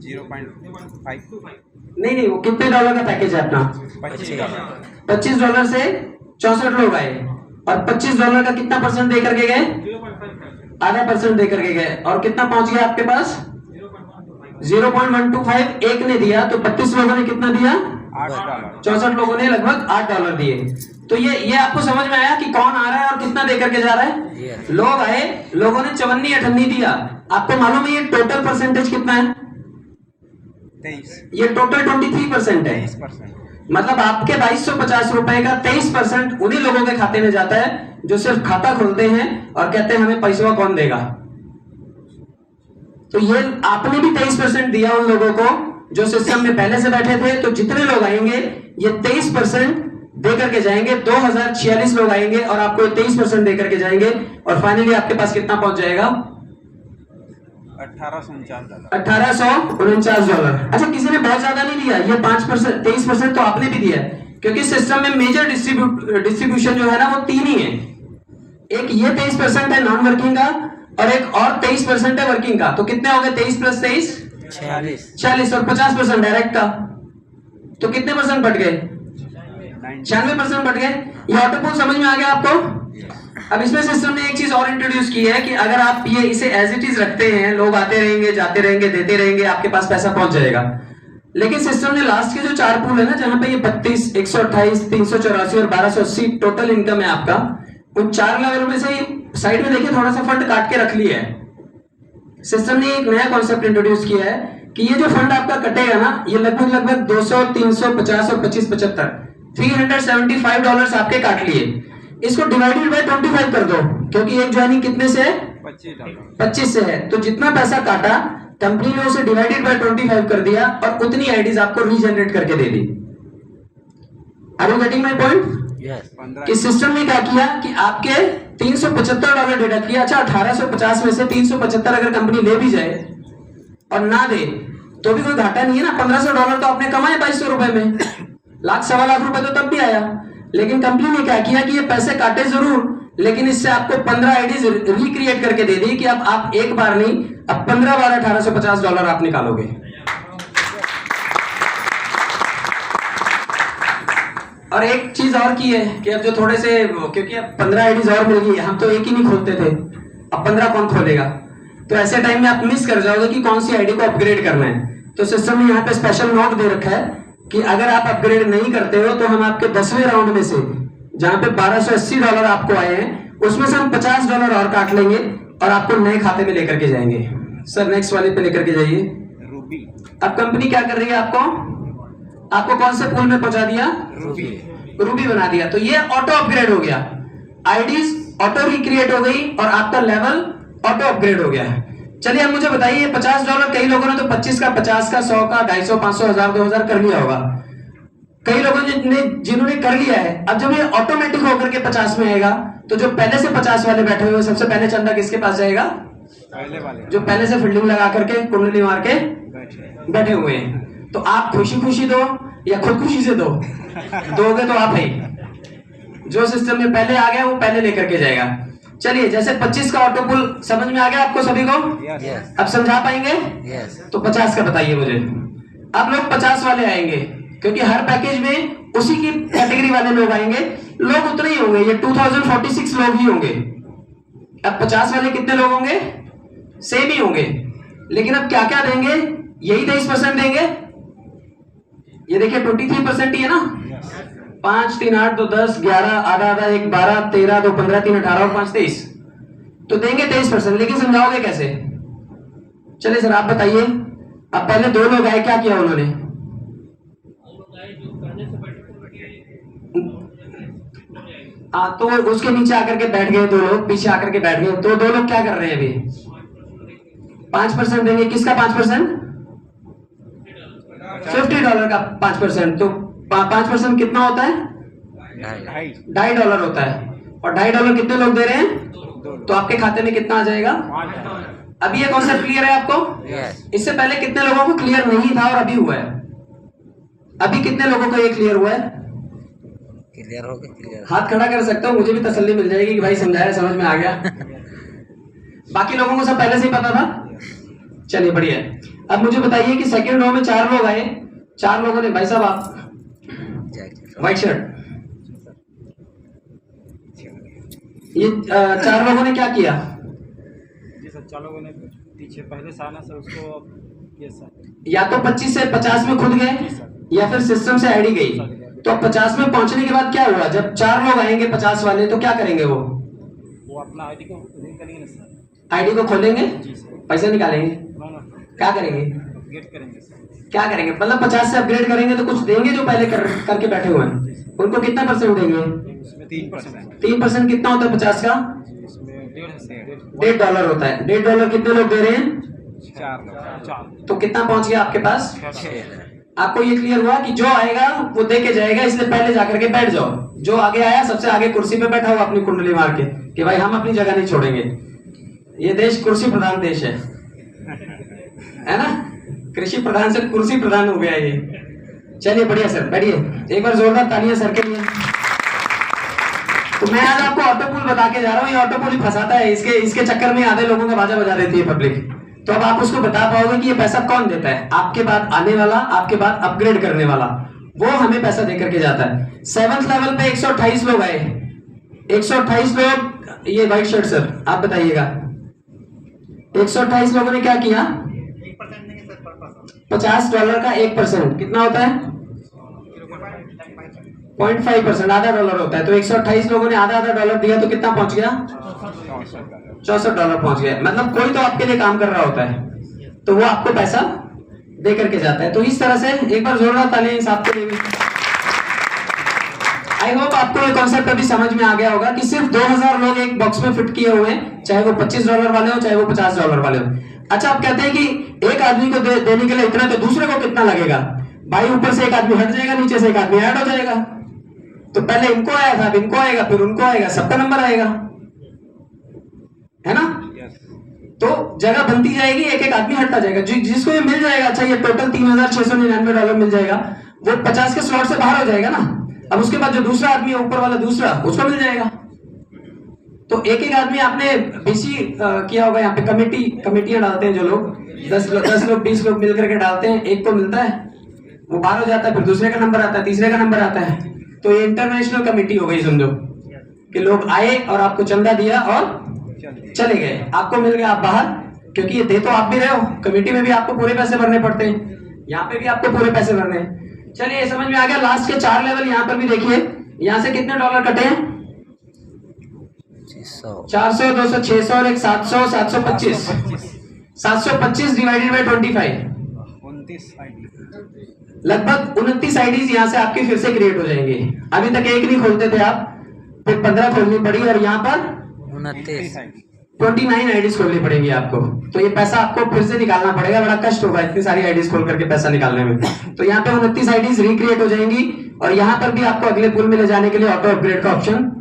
0.5 नहीं, वो कितने डॉलर का पैकेज है अपना? $25 से 64 लोग आए और $25 का कितना परसेंट दे करके गए? आधा परसेंट दे करके गए। और कितना पहुंच गया आपके पास? 0.125 एक ने दिया, तो 32 लोगों ने कितना दिया? $8। 64 लोगों ने लगभग $8 दिए। तो ये आपको समझ में आया कि कौन आ रहा है और कितना दे करके जा रहा है? लोग आए, लोगों ने 54 दिया। आपको मालूम है ये टोटल परसेंटेज कितना है? 23। ये टोटल 23% है। 23%। मतलब आपके 2250 रुपए का 23% उन्हीं लोगों के खाते में जाता है जो सिर्फ खाता खोलते हैं और कहते हैं हमें पैसा कौन देगा। तो ये आपने भी 23% दिया उन लोगों को जो सिस्टम में पहले से बैठे थे। तो जितने लोग आएंगे ये 23% दे करके जाएंगे। 2046 लोग आएंगे और आपको 23% दे करके जाएंगे और फाइनली आपके पास कितना पहुंच जाएगा? $1849। $1849। अच्छा, किसी ने बहुत ज्यादा नहीं दिया, ये 5%, 23% तो आपने भी दिया है, क्योंकि सिस्टम में मेजर डिस्ट्रीब्यूशन जो है ना वो 3 ही है। एक ये 23% है नॉन वर्किंग का और एक और 23% है वर्किंग का। तो कितने हो गए? 23 + 23 46 और 50% डायरेक्ट का। तो कितने परसेंट बढ़ गए? 96% बढ़ गए। ये ऑटोपोल समझ में आ गया आपको? अब इसमें सिस्टम ने एक चीज और इंट्रोड्यूस की है कि अगर आप ये इसे एज इट इज रखते हैं, लोग आते रहेंगे, जाते रहेंगे, देते रहेंगे, आपके पास पैसा पहुंच जाएगा। लेकिन सिस्टम ने लास्ट के जो 4 पूल है ना, जहां पे ये 32, 128, 384 और 1280 टोटल इनकम है आपका, उन 4 लेवल में से साइड में देखिए थोड़ा सा फंड काट के रख लिया है। सिस्टम ने एक नया कॉन्सेप्ट इंट्रोड्यूस किया है कि ये जो फंड आपका कटेगा ना, ये लगभग 200, 350 और 25, 75 $375 आपके काट लिए। इसको डिवाइडेड बाय 25 कर दो, क्योंकि एक ज्वाइनिंग कितने से है? $25 से है। तो जितना पैसा काटा कंपनी ने उसे डिवाइडेड बाय 25 कर दिया और उतनी आईडीज आपको रीजनरेट करके दे दी। Are you getting my point? कि सिस्टम ने क्या किया कि आपके $375 डिडक्ट किया। अच्छा, 1850 में से 375 अगर कंपनी ले भी जाए और ना दे तो भी कोई घाटा नहीं है ना। $1500 तो आपने कमाए 2200 रुपए में, लाख, सवा लाख रुपए तो तब भी आया। लेकिन कंपनी ने क्या किया कि ये पैसे काटे जरूर, लेकिन इससे आपको 15 आईडीज रिक्रिएट करके दे दी कि अब आप एक बार नहीं, अब 15 बार $1850 आप निकालोगे। और एक चीज और की है कि अब जो थोड़े से, क्योंकि अब 15 आईडीज और मिल गई, हम तो एक ही नहीं खोलते थे, अब 15 कौन खोलेगा? तो ऐसे टाइम में आप मिस कर जाओगे कि कौन सी आईडी को अपग्रेड करना है। तो सिस्टम ने यहाँ पे स्पेशल नोट दे रखा है कि अगर आप अपग्रेड नहीं करते हो तो हम आपके 10वें राउंड में से, जहां पे $1280 आपको आए हैं, उसमें से हम $50 और काट लेंगे और आपको नए खाते में लेकर के जाएंगे। सर नेक्स्ट वाले पे लेकर के जाइए। रूबी। अब कंपनी क्या कर रही है? आपको कौन से पूल में पहुंचा दिया? रूबी बना दिया। तो ये ऑटो अपग्रेड हो गया, आईडीज ऑटो रिक्रिएट हो गई और आपका लेवल ऑटो अपग्रेड हो गया है। चलिए अब मुझे बताइए, $50, कई लोगों ने तो 25 का, 50 का, 100 का, 250, 500, 1000, 2000 कर लिया होगा। कई लोगों ने जिन्होंने कर लिया है, अब जब ये ऑटोमेटिक होकर के 50 में आएगा तो जो पहले से 50 वाले बैठे हुए, सबसे पहले चंदा किसके पास जाएगा? पहले वाले, जो पहले से फील्डिंग लगा करके कुंडली मार के बैठे हुए हैं। तो आप खुशी खुशी दो या खुदकुशी से दो, दोगे तो आप ही। जो सिस्टम में पहले आ गया वो पहले लेकर के जाएगा। चलिए, जैसे 25 का ऑटो पुल समझ में आ गया आपको सभी को? अब समझा पाएंगे? तो 50 का बताइए मुझे। अब लोग 50 वाले आएंगे, क्योंकि हर पैकेज में उसी की कैटेगरी वाले लोग आएंगे। लोग उतने ही होंगे, ये 2046 लोग ही होंगे। अब 50 वाले कितने लोग होंगे? सेम ही होंगे। लेकिन अब क्या क्या देंगे? यही 23% देंगे। ये देखिए 23% ही है ना। 5, 3, 8, 2, 10, 11, आधा आधा, 1, 12, 13, 2, 15, 3, 18 और 5, 23। तो देंगे 23%। लेकिन समझाओगे कैसे? चलिए सर आप बताइए। अब पहले 2 लोग आए, क्या किया उन्होंने? तो उसके नीचे आकर के बैठ गए 2 लोग, पीछे आकर के बैठ गए। तो 2 लोग क्या कर रहे हैं अभी? 5% देंगे। किसका 5%? $50 का 5%। तो 5% कितना होता है? $2.5 होता है। और $2.5 कितने लोग दे रहे हैं? तो आपके खाते में कितना आ जाएगा? अभी ये कॉन्सेप्ट क्लियर है आपको? इससे पहले कितने लोगों को क्लियर नहीं था और अभी हुआ है? अभी कितने लोगों को ये क्लियर हुआ है? क्लियर हो गया, क्लियर। हाथ खड़ा कर सकता हूँ, मुझे भी तसल्ली मिल जाएगी कि भाई समझाया, समझ में आ गया। बाकी लोगों को सब पहले से ही पता था। चलिए बढ़िया है। अब मुझे बताइए कि सेकंड रो में 4 लोग आए, 4 लोगों ने, भाई साहब आप व्हाइट शर्ट, ये 4 लोगों ने क्या किया? जी सर, 4 लोगों ने पीछे पहले से आना सर, उसको ये सर या तो 25 से 50 में खुद गए या फिर सिस्टम से आईडी गई। तो 50 में पहुंचने के बाद क्या हुआ? जब 4 लोग आएंगे 50 वाले, तो क्या करेंगे? वो अपना आईडी को लिंक करेंगे ना सर। आईडी को खोलेंगे, जी सर। पैसे निकालेंगे, क्या करेंगे? अपग्रेड करेंगे सर। क्या करेंगे? मतलब 50 से अपग्रेड करेंगे तो कुछ देंगे जो पहले करके बैठे हुए हैं, उनको कितना परसेंट देंगे? उसमें 3%। 3% कितना होता है 50 का? इसमें $1.5 होता है। $1.5 कितने लोग दे रहे हैं? 4 तो कितना पहुंच गया आपके पास? 6। आपको ये क्लियर हुआ कि जो आएगा वो दे के जाएगा, इसलिए पहले जाकर के बैठ जाओ। जो आगे आया सबसे आगे कुर्सी पे बैठा हुआ अपनी कुंडली मार के कि भाई हम अपनी जगह नहीं छोड़ेंगे। ये देश कुर्सी प्रधान देश है ना? कृषि प्रधान से कुर्सी प्रधान हो गया ये। चलिए बढ़िया सर, बैठिए। एक बार जोरदार तालियां सर के लिए। तो मैं आज आपको ऑटो पुल बता के जा रहा हूँ। ये ऑटो पुल ही फंसाता है, इसके चक्कर में आधे लोगों का बाजा बजा देती है पब्लिक। तो अब आप उसको बता पाओगे कि ये पैसा कौन देता है? आपके बाद आने वाला, आपके बाद अपग्रेड करने वाला, वो हमें पैसा दे करके जाता है। 7th लेवल पे 128 लोग आए, 128 लोग। ये व्हाइट शर्ट सर, आप बताइएगा 128 लोगों ने क्या किया? $50 का 1% कितना होता है? 0.5%, आधा डॉलर होता है। तो 128 लोगों ने आधा $1 दिया तो कितना पहुंच गया? $64 पहुंच गया। मतलब कोई तो आपके लिए काम कर रहा होता है, तो वो आपको पैसा दे करके जाता है। तो इस तरह से एक बार जोरदार तालियां इस आपके लिए भी। आई होप आपको ये कॉन्सेप्ट अभी समझ में आ गया होगा कि सिर्फ 2000 लोग एक बॉक्स में फिट किए हुए हैं, चाहे वो $25 वाले हो, चाहे वो $50 वाले हो। अच्छा, आप कहते हैं कि एक आदमी को देने के लिए इतना, तो दूसरे को कितना लगेगा? भाई ऊपर से एक आदमी हट जाएगा, नीचे से एक आदमी ऐड हो जाएगा। तो पहले इनको आया था, अब इनको आएगा, फिर उनको आएगा, सबका नंबर आएगा, है ना? तो जगह बनती जाएगी, एक एक आदमी हटता जाएगा, जिसको ये मिल जाएगा। अच्छा, ये टोटल $3699 मिल जाएगा, वो 50 के स्लॉट से बाहर हो जाएगा ना। अब उसके बाद जो दूसरा आदमी है ऊपर वाला दूसरा, उसको मिल जाएगा। तो एक एक आदमी आपने बीसी किया होगा। यहाँ पे कमेटियां डालते हैं जो लोग, 10 लोग 20 लोग मिलकर के डालते हैं, एक को मिलता है, वो बाहर हो जाता है, फिर दूसरे का नंबर आता है, तीसरे का नंबर आता है। तो ये इंटरनेशनल कमेटी हो गई, समझो कि लोग आए और आपको चंदा दिया और चले गए, आपको मिल गया, आप बाहर। क्योंकि ये दे तो आप भी रहे हो, कमेटी में भी आपको पूरे पैसे भरने पड़ते हैं, यहाँ पे भी आपको पूरे पैसे भरने हैं। चलिए, ये समझ में आ गया। लास्ट के 4 लेवल यहाँ पर भी देखिए, यहाँ से कितने डॉलर कटे हैं? 400, 200, 600 और एक 700, 725। 725 डिवाइडेड बाय 25, 29 आईडी, लगभग 29 आईडीज यहाँ से आपकी फिर से क्रिएट हो जाएंगे। अभी तक एक नहीं खोलते थे आप, फिर 15 खोलनी पड़ी और यहाँ पर 29 आईडीज खोलनी पड़ेंगी आपको। तो ये पैसा आपको फिर से निकालना पड़ेगा, बड़ा कष्ट होगा इतनी सारी आईडीज खोल करके पैसा निकालने में। तो यहाँ पे 29 आईडीज रिक्रिएट हो जाएंगी और यहाँ पर भी आपको अगले पुल में ले जाने के लिए ऑटो अपग्रेड का ऑप्शन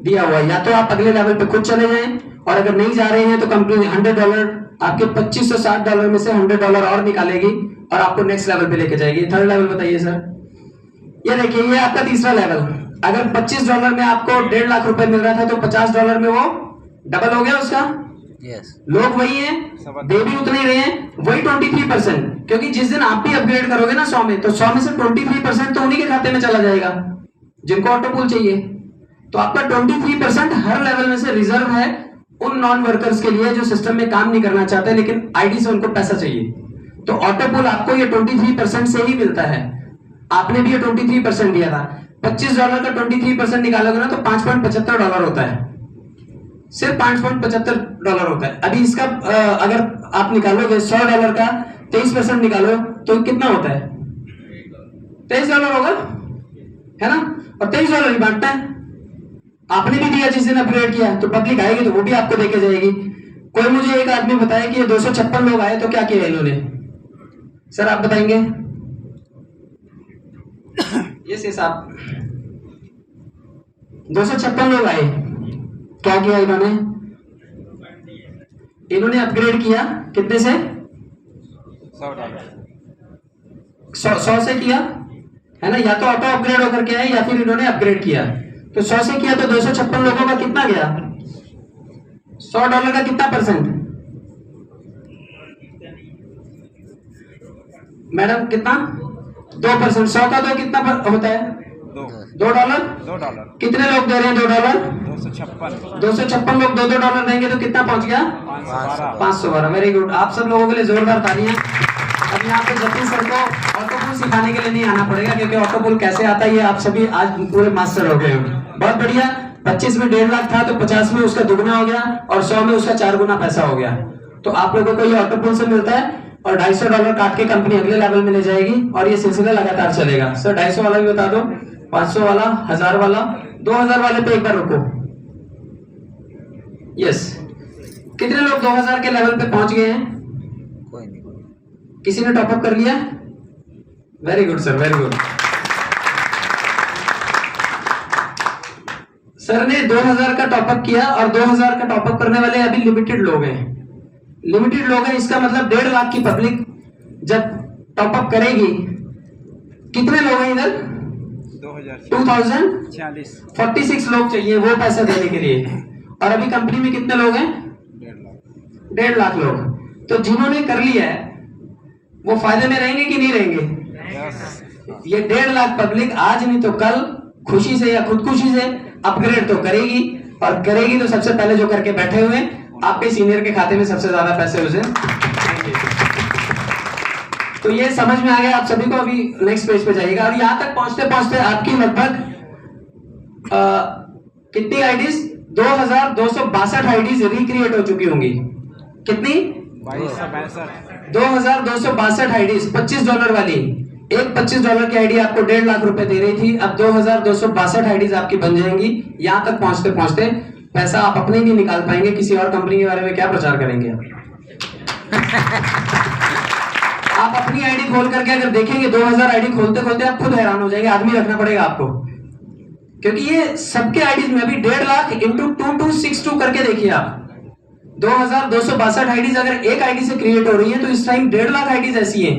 दिया हुआ है। या तो आप अगले लेवल पे खुद चले जाएं, और अगर नहीं जा रहे हैं तो कंपनी $100 आपके $2560 में से $100 और निकालेगी और आपको नेक्स्ट लेवल पे लेके जाएगी। थर्ड लेवल बताइए सर। ये देखिए, ये आपका तीसरा लेवल। अगर $25 में आपको $1.5 लाख रुपए मिल रहा था, तो $50 में वो डबल हो गया उसका। लोग वही हैं, दे भी उतने ही रहे हैं, वही 23%। क्योंकि जिस दिन आप भी अपग्रेड करोगे ना 100 में, तो 100 में से 23% तो उन्हीं के खाते में चला जाएगा जिनको ऑटो पुल चाहिए। तो आपका 23% हर लेवल में से रिजर्व है उन नॉन वर्कर्स के लिए जो सिस्टम में काम नहीं करना चाहते, लेकिन आईडी से उनको पैसा चाहिए। तो ऑटो पुल आपको ये 23% से ही मिलता है। आपने भी ये 23% दिया था। $25 का 23% निकालोगे ना तो $5.75 होता है, सिर्फ $5.75 होता है। अभी इसका अगर आप निकालोगे $100 का 23% निकालो तो कितना होता है? $23 होगा, है ना? और $23 ही बांटना है। आपने भी दिया जिस दिन अपग्रेड किया, तो पब्लिक आएगी तो वो भी आपको देके जाएगी। कोई मुझे एक आदमी बताए कि ये 256 लोग आए तो क्या किया इन्होंने? सर आप बताएंगे? ये साहब 256 लोग आए, क्या किया इन्होंने? इन्होंने अपग्रेड किया कितने से? $100 से किया है ना, या तो ऑटो अपग्रेड होकर के आए या फिर इन्होंने अपग्रेड किया। तो 100 से किया तो 256 लोगों का कितना गया, $100 का कितना परसेंट मैडम, कितना 2%। 100 का तो कितना होता है, $2। $2 कितने लोग दे रहे हैं $2? 256 लोग $2 देंगे तो कितना पहुंच गया, 512। वेरी गुड, आप सब लोगों के लिए जोरदार तालियां। अब यहाँ पे जतिन सर को ऑटोपुल सिखाने के लिए नहीं आना पड़ेगा, क्योंकि ऑटोपुल कैसे आता है ये आप सभी आज पूरे मास्टर हो गए हो। बहुत बढ़िया। 25 में 1.5 लाख था तो 50 में उसका दुगना हो गया और 100 में उसका 4 गुना पैसा हो गया। तो आप लोगों को ये ऑटोपुल से मिलता है और $250 काट के कंपनी अगले लेवल में ले जाएगी और ये सिलसिला लगातार चलेगा। सर 250 वाला भी बता दो, 500 वाला, 1000 वाला, 2000 वाले पे एक बार रुको। यस, कितने लोग 2000 के लेवल पे पहुंच गए हैं? कोई नहीं। किसी ने टॉपअप कर लिया? Very good sir, very good. Sir ने 2000 का टॉपअप किया और 2000 का टॉपअप करने वाले अभी लिमिटेड लोग हैं। लिमिटेड लोग हैं, इसका मतलब 1.5 लाख की पब्लिक जब टॉपअप करेगी। कितने लोग हैं इधर? 2046 लोग चाहिए वो पैसा देने के लिए। और अभी कंपनी में कितने लोग हैं? 1.5 लाख लोग। तो जिन्होंने कर लिया है वो फायदे में रहेंगे कि नहीं रहेंगे? ये 1.5 लाख पब्लिक आज नहीं तो कल खुशी से या खुदकुशी से अपग्रेड तो करेगी, और करेगी तो सबसे पहले जो करके बैठे हुए आपके सीनियर के खाते में सबसे ज्यादा पैसे उसे। तो ये समझ में आ गया आप सभी को। अभी नेक्स्ट पेज पे जाइएगा और यहां तक पहुंचते पहुंचते आपकी लगभग कितनी आईडीज, 2262 आईडीज रिक्रिएट हो चुकी होंगी। कितनी? 2262 आईडीज। $25 वाली, एक $25 की आईडी आपको 1.5 लाख रुपए दे रही थी, अब 2262 आईडीज आपकी बन जाएंगी। यहां तक पहुंचते पहुंचते पैसा आप अपने ही नहीं निकाल पाएंगे, किसी और कंपनी के बारे में क्या प्रचार करेंगे आप अपनी आईडी खोल करके अगर देखेंगे 2000 आईडी खोलते खोलते आप खुद हैरान हो जाएंगे। आदमी रखना पड़ेगा आपको, क्योंकि ये सबके आईडीज में अभी 1.5 लाख इंटू 2262 करके देखिए आप। 2262 आईडीज अगर एक आईडी से क्रिएट हो रही है तो इस टाइम 1.5 लाख आईडीज ऐसी हैं।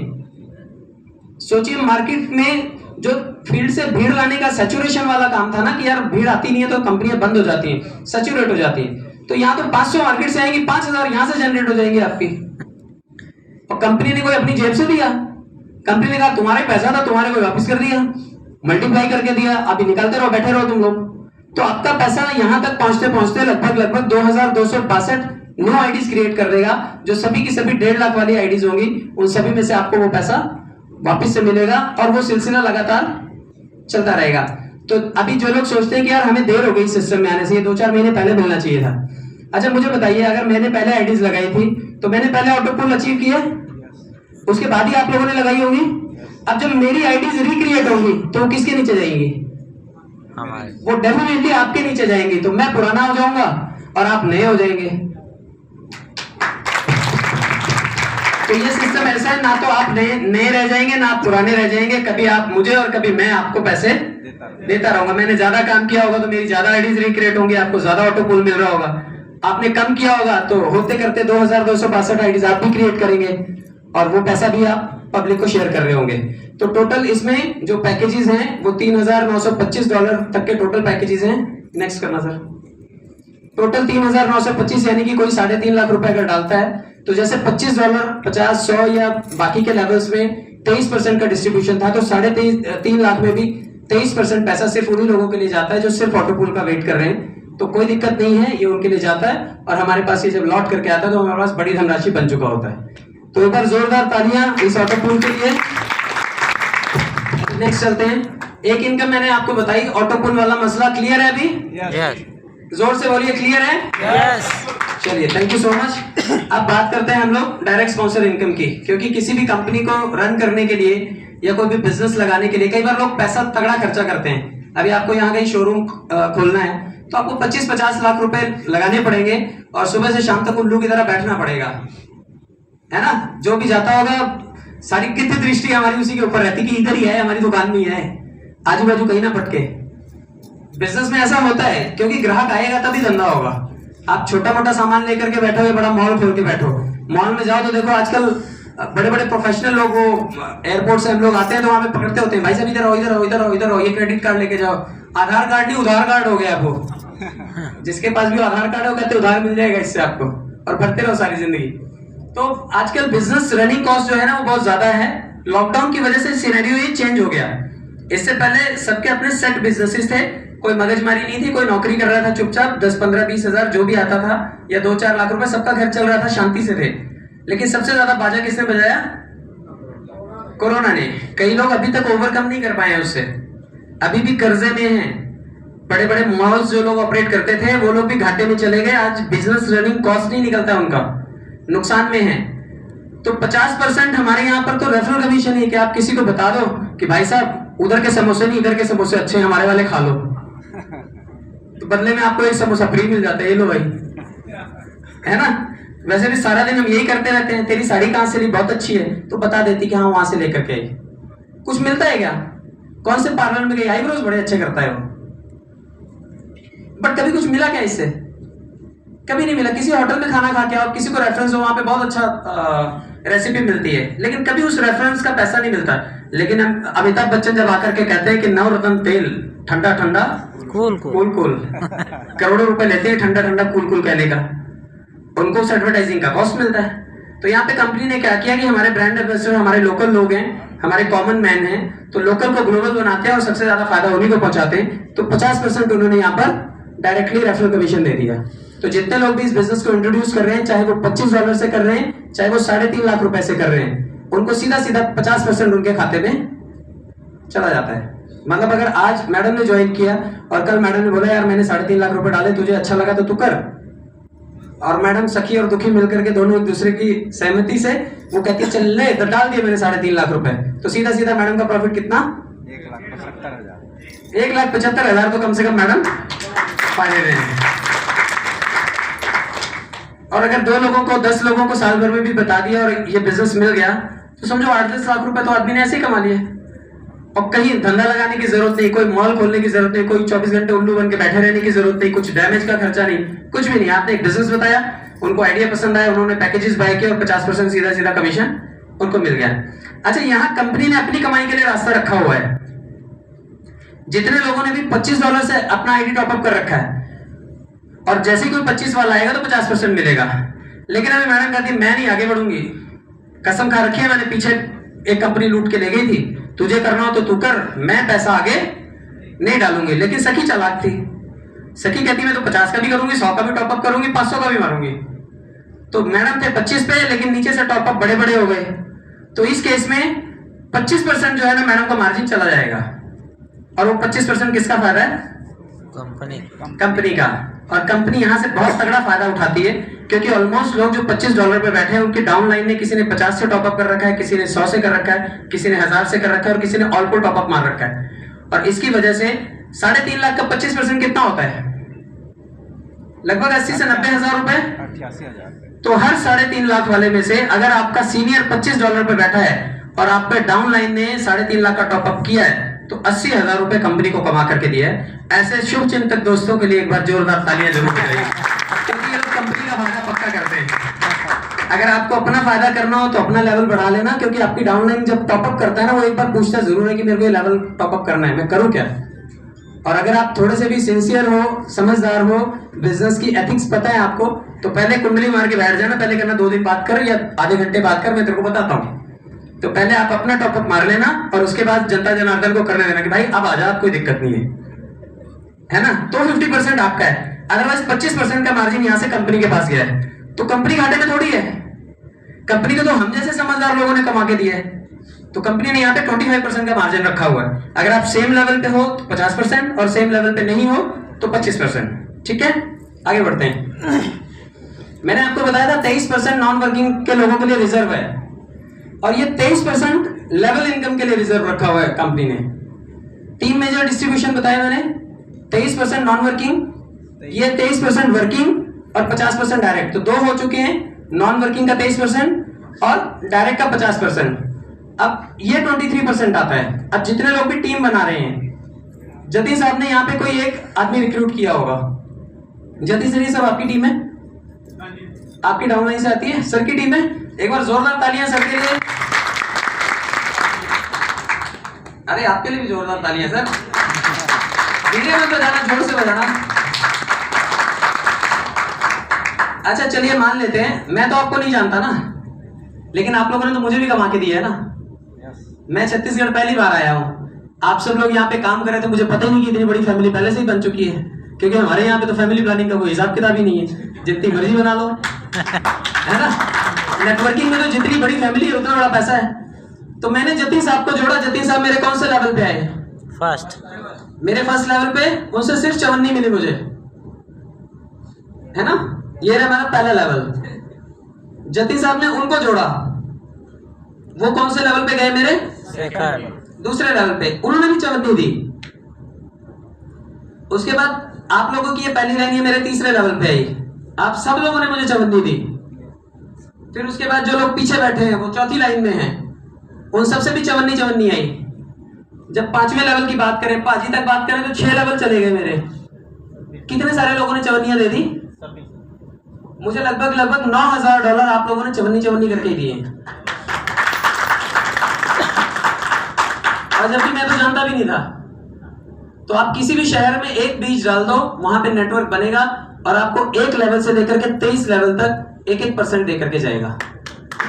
सोचिए मार्केट में जो फील्ड से भीड़ लाने का सैचुरेशन वाला काम था ना, कि यार भीड़ आती नहीं है तो कंपनियां बंद हो जाती हैं, सैचुरेट हो जाती हैं। तो यहाँ तो 500 मार्केट से आएंगी, 5000 यहां से जनरेट हो जाएंगे आपकी। और कंपनी ने कोई अपनी जेब से दिया? कंपनी ने कहा तुम्हारे पैसा था, तुम्हारे को वापस कर दिया, मल्टीप्लाई करके दिया, अभी निकालते रहो, बैठे रहो तुम लोग। तो आपका पैसा यहां तक पहुंचते पहुंचते लगभग 2262 न्यू आईडीज क्रिएट कर देगा, जो सभी की सभी 1.5 लाख वाली आईडीज होंगी। उन सभी में से आपको वो पैसा वापस से मिलेगा और वो सिलसिला लगातार चलता रहेगा। तो अभी जो लोग सोचते हैं कि यार हमें देर हो गई सिस्टम में आने से, ये 2-4 महीने पहले मिलना चाहिए था। अच्छा मुझे बताइए, अगर मैंने पहले आईडीज लगाई थी तो मैंने पहले ऑटोपुल अचीव किया, उसके बाद ही आप लोगों ने लगाई होगी। अब जब मेरी आईडीज रिक्रिएट होंगी तो किसके नीचे जाएंगी? हमारे। वो डेफिनेटली आपके नीचे जाएंगी। तो मैं पुराना हो जाऊंगा और आप नए हो जाएंगे। तो ये सिस्टम ऐसा है, ना तो आप नए रह जाएंगे ना आप पुराने रह जाएंगे। कभी आप मुझे और कभी मैं आपको पैसे देता रहूंगा। मैंने ज्यादा काम किया होगा तो मेरी ज्यादा आईडीज रिक्रिएट होंगी, आपको ज्यादा ऑटोपुल मिल रहा होगा। आपने कम किया होगा तो होते करते 2262 आईडीज आप भी क्रिएट करेंगे और वो पैसा भी आप पब्लिक को शेयर कर रहे होंगे। तो टोटल इसमें जो पैकेजेस हैं वो $3925 तक के टोटल पैकेजेस हैं। नेक्स्ट करना सर। टोटल 3925 यानी कि कोई 3.5 लाख रुपए अगर डालता है तो जैसे $25, 50, 100 या बाकी के लेवल्स में 23% का डिस्ट्रीब्यूशन था, तो 3.5 लाख में भी 23% पैसा सिर्फ उन्हीं लोगों के लिए जाता है जो सिर्फ ऑटोपुल का वेट कर रहे हैं। तो कोई दिक्कत नहीं है, ये उनके लिए जाता है और हमारे पास ये जब लौट करके आता है तो हमारे पास बड़ी धनराशि बन चुका होता है। तो एक बार जोरदार तालियां इस ऑटोपुल के लिए। नेक्स्ट चलते हैं। एक इनकम मैंने आपको बताई, ऑटोपुल वाला मसला क्लियर है अभी? यस। जोर से बोलिए, क्लियर है? यस। चलिए, थैंक यू सो मच। अब बात करते हैं हम लोग डायरेक्ट स्पॉन्सर इनकम की, क्योंकि किसी भी कंपनी को रन करने के लिए या कोई भी बिजनेस लगाने के लिए कई बार लोग पैसा तगड़ा खर्चा करते हैं। अभी आपको यहाँ कहीं शोरूम खोलना है तो आपको 25-50 लाख रुपए लगाने पड़ेंगे और सुबह से शाम तक उल्लू की तरह बैठना पड़ेगा, है ना? जो भी जाता होगा सारी कितनी दृष्टि हमारी उसी के ऊपर रहती कि इधर ही है, हमारी दुकान में ही है, आजू बाजू कहीं ना भटके। बिजनेस में ऐसा होता है क्योंकि ग्राहक आएगा तभी धंधा होगा। आप छोटा मोटा सामान लेकर के बैठो या बड़ा मॉल खोल के बैठो, मॉल में जाओ तो देखो आजकल बड़े बड़े प्रोफेशनल लोग वो एयरपोर्ट से हम लोग आते हैं तो वहां पे पकड़ते होते हैं, भाई साहब इधर आओ इधर आओ इधर आओ इधर आओ, ये क्रेडिट कार्ड लेके जाओ। आधार कार्ड नहीं उधार कार्ड हो गया वो। जिसके पास भी आधार कार्ड है वो कहते उधार मिल जाएगा इससे आपको, और भरते रहो सारी जिंदगी। तो आजकल बिजनेस रनिंग कॉस्ट जो है ना वो बहुत ज्यादा है। लॉकडाउन की वजह से सिनेरियो ही चेंज हो गया। इससे पहले सबके अपने सेट बिजनेसेस थे, कोई मगजमारी नहीं थी, कोई नौकरी कर रहा था चुपचाप, 10, 15, 20 हजार जो भी आता था या 2-4 लाख रुपए, सबका घर चल रहा था, शांति से थे। लेकिन सबसे ज्यादा बाजा किसने बजाया? कोरोना ने। कई लोग अभी तक ओवरकम नहीं कर पाए हैं उससे, अभी भी कर्जे में हैं। बड़े बड़े मॉल्स जो लोग ऑपरेट करते थे वो लोग भी घाटे में चले गए। आज बिजनेस रनिंग कॉस्ट नहीं निकलता उनका, नुकसान में है। तो 50% हमारे यहाँ पर तो रेफरल कमीशन है कि आप किसी को बता दो कि भाई साहब उधर के समोसे नहीं इधर के समोसे अच्छे हैं, हमारे वाले खा लो, तो बदले में आपको एक समोसा फ्री मिल जाता है, ये लो भाई, है ना। वैसे भी सारा दिन हम यही करते रहते हैं, तेरी साड़ी कहां से ली, बहुत अच्छी है, तो बता देती कि हाँ वहां से लेकर के आई। कुछ मिलता है क्या? कौन से पार्लर में गई, आईब्रोज बड़े अच्छे करता है वो, बट कभी कुछ मिला क्या इससे? कभी नहीं मिला। किसी होटल में खाना खा के आओ, किसी को रेफरेंस हो, वहां पे बहुत अच्छा रेसिपी मिलती है, लेकिन कभी उस रेफरेंस का पैसा नहीं मिलता। लेकिन अमिताभ बच्चन जब आकर के कहते हैं कि नवरत्न तेल ठंडा ठंडा कूल कूल कूल, करोड़ों रुपए लेते हैं ठंडा ठंडा कूल कूल कहने का, उनको उस एडवर्टाइजिंग का कॉस्ट मिलता है। तो यहाँ पे कंपनी ने क्या किया कि हमारे ब्रांड एम्बेसडर हमारे लोकल लोग हैं, हमारे कॉमन मैन हैं, तो लोकल को ग्लोबल बनाते हैं और सबसे ज्यादा फायदा उन्हीं को पहुंचाते हैं। तो 50% उन्होंने यहाँ पर डायरेक्टली रेफरल कमीशन दे दिया। तो जितने लोग भी इस बिजनेस को इंट्रोड्यूस कर रहे हैं, चाहे वो $25 से कर रहे हैं, चाहे वो 3.5 लाख रुपए से कर रहे हैं, उनको सीधा सीधा 50% उनके खाते में चला जाता है। मतलब अगर आज मैडम ने ज्वाइन किया और कल मैडम ने बोला यार मैंने 3.5 लाख रुपए डाले, तुझे अच्छा लगा तो तू कर, और मैडम सखी और दुखी मिलकर के दोनों एक दूसरे की सहमति से वो कहती है चल ले, तो डाल दिए मैंने 3.5 लाख रुपए, तो सीधा सीधा मैडम का प्रॉफिट कितना? 1,75,000। 1,75,000 तो कम से कम मैडम फायदे में। और अगर 2 लोगों को 10 लोगों को साल भर में भी बता दिया और ये बिजनेस मिल गया, तो समझो 8-10 लाख रुपए तो आदमी ने ऐसे ही कमा लिए। और कहीं धंधा लगाने की जरूरत नहीं, कोई मॉल खोलने की जरूरत नहीं, कोई 24 घंटे उल्लू बन के बैठे रहने की जरूरत नहीं, कुछ डैमेज का खर्चा नहीं, कुछ भी नहीं। आपने एक बिजनेस बताया, उनको आइडिया पसंद आया, उन्होंने पैकेजेस बाय किए और 50% सीधा सीधा कमीशन उनको मिल गया। अच्छा, यहाँ कंपनी ने अपनी कमाई के लिए रास्ता रखा हुआ है। जितने लोगों ने भी $25 से अपना आईडी टॉपअप कर रखा है, और जैसे ही कोई 25 वाला आएगा तो 50% मिलेगा। लेकिन अभी मैडम कहती मैं नहीं आगे बढ़ूंगी, कसम खा रखी है मैंने, पीछे एक कंपनी लूट के ले गई थी, तुझे करना हो तो तू कर, मैं पैसा आगे नहीं डालूंगी। लेकिन सखी चालाक थी, सखी कहती मैं तो 50 का भी करूंगी, 100 का भी टॉपअप करूंगी, 500 का भी मारूंगी। तो मैडम थे 25 पे, लेकिन नीचे से टॉपअप बड़े बड़े हो गए। तो इस केस में 25% जो है ना मैडम का मार्जिन चला जाएगा, और वो 25% किसका फायदा है? कंपनी का। और कंपनी यहाँ से बहुत तगड़ा फायदा उठाती है, क्योंकि ऑलमोस्ट लोग जो $25 पे बैठे हैं उनकी डाउन लाइन ने किसी ने 50 से टॉपअप कर रखा है, किसी ने 100 से कर रखा है, किसी ने 1000 से कर रखा है, और किसी ने ऑल को टॉपअप मार रखा है। और इसकी वजह से 3.5 लाख का 25% कितना होता है? लगभग 80 से 90 हजार रुपए। 88,000। तो हर 3.5 लाख वाले में से अगर आपका सीनियर $25 पे बैठा है और आप पे डाउन लाइन ने 3.5 लाख का टॉपअप किया है, तो 80,000 रुपए कंपनी को कमा करके दिया है। ऐसे शुभ चिंतक दोस्तों के लिए एक बार जोरदार तालियां जरूर बजाइए, क्योंकि ये लोग कंपनी का फायदा पक्का करते हैं। अगर आपको अपना फायदा करना हो तो अपना लेवल बढ़ा लेना, क्योंकि आपकी डाउनलाइन जब टॉपअप करता है ना, वो एक बार पूछता जरूर है कि मेरे को ये लेवल टॉपअप करना है, मैं करूं क्या। और अगर आप थोड़े से भी सिंसियर हो, समझदार हो, बिजनेस की एथिक्स पता है आपको, तो पहले कुंडली मार के बैठ जाना। पहले करना 2 दिन बात कर या आधे घंटे बात कर, मैं तेरे को बताता हूँ। तो पहले आप अपना टॉपअप मार लेना और उसके बाद जनता जनार्दन को करने देना कि भाई अब आजा, कोई दिक्कत नहीं है ना। तो 50% आपका है, अदरवाइज 25% का मार्जिन यहाँ से कंपनी के पास गया है, तो कंपनी घाटे में थोड़ी है। कंपनी को तो हम जैसे समझदार लोगों ने कमा के दिया है। तो कंपनी ने यहाँ पे 25% का मार्जिन रखा हुआ है। अगर आप सेम लेवल पे हो तो 50% और सेम लेवल पे नहीं हो तो 25%। ठीक है, आगे बढ़ते हैं। मैंने आपको बताया था 23% नॉन वर्किंग के लोगों के लिए रिजर्व है, और ये 23% लेवल इनकम के लिए रिजर्व रखा हुआ है कंपनी ने। 3 मेजर डिस्ट्रीब्यूशन बताया मैंने, 23% नॉन वर्किंग, ये 23% वर्किंग और 50% डायरेक्ट। तो 2 हो चुके हैं, नॉन वर्किंग का 23% और डायरेक्ट का 50%। अब ये 23% आता है। अब जितने लोग भी टीम बना रहे हैं, जतीन साहब ने यहाँ पे कोई एक आदमी रिक्रूट किया होगा। जतीन सर, ये सब आपकी टीम है? आपकी डाउनलाइन से आती है? सर की टीम है? एक बार जोरदार तालियां सबके लिए। अरे आपके लिए भी जोरदार तालियां सर। धीरे में बजाना, जोर से बजाना। अच्छा चलिए मान लेते हैं मैं तो आपको नहीं जानता ना, लेकिन आप लोगों ने तो मुझे भी कमा के दिया है ना। मैं छत्तीसगढ़ पहली बार आया हूँ, आप सब लोग यहाँ पे काम कर रहे थे, मुझे पता ही नहीं कि इतनी बड़ी फैमिली पहले से ही बन चुकी है, क्योंकि हमारे यहाँ पे तो फैमिली प्लानिंग का कोई हिसाब किताब ही नहीं है, जितनी मर्जी बना लो, है ना। नेटवर्किंग में तो जितनी बड़ी फैमिली है उतना बड़ा पैसा है। तो मैंने जतिन साहब को जोड़ा। जतिन साहब मेरे कौन से लेवल पे आए? फर्स्ट। मेरे फर्स्ट लेवल पे उनसे सिर्फ 54 मिली मुझे, है ना। ये रहा हमारा पहला लेवल। जतिन साहब ने उनको जोड़ा, वो कौन से लेवल पे गए मेरे? सेकंड। दूसरे लेवल पे, उन्होंने भी 54 दी। उसके बाद आप लोगों की ये पहली लाइन है मेरे तीसरे लेवल पे आई, आप सब लोगों ने मुझे 54 दी। फिर उसके बाद जो लोग पीछे बैठे हैं वो चौथी लाइन में हैं, उन सबसे भी 54 आई। जब पांचवें लेवल की बात करें, पाजी तक बात करें तो 6 लेवल चले गए मेरे। कितने सारे लोगों ने 54 दे दी? मुझे लगभग $9,000 आप लोगों ने 54 करके दिए। और जबकि मैं तो जानता भी नहीं था। तो आप किसी भी शहर में एक बीज डाल दो, वहां पे नेटवर्क बनेगा और आपको एक लेवल से लेकर के 23 लेवल तक 1-1% दे करके जाएगा।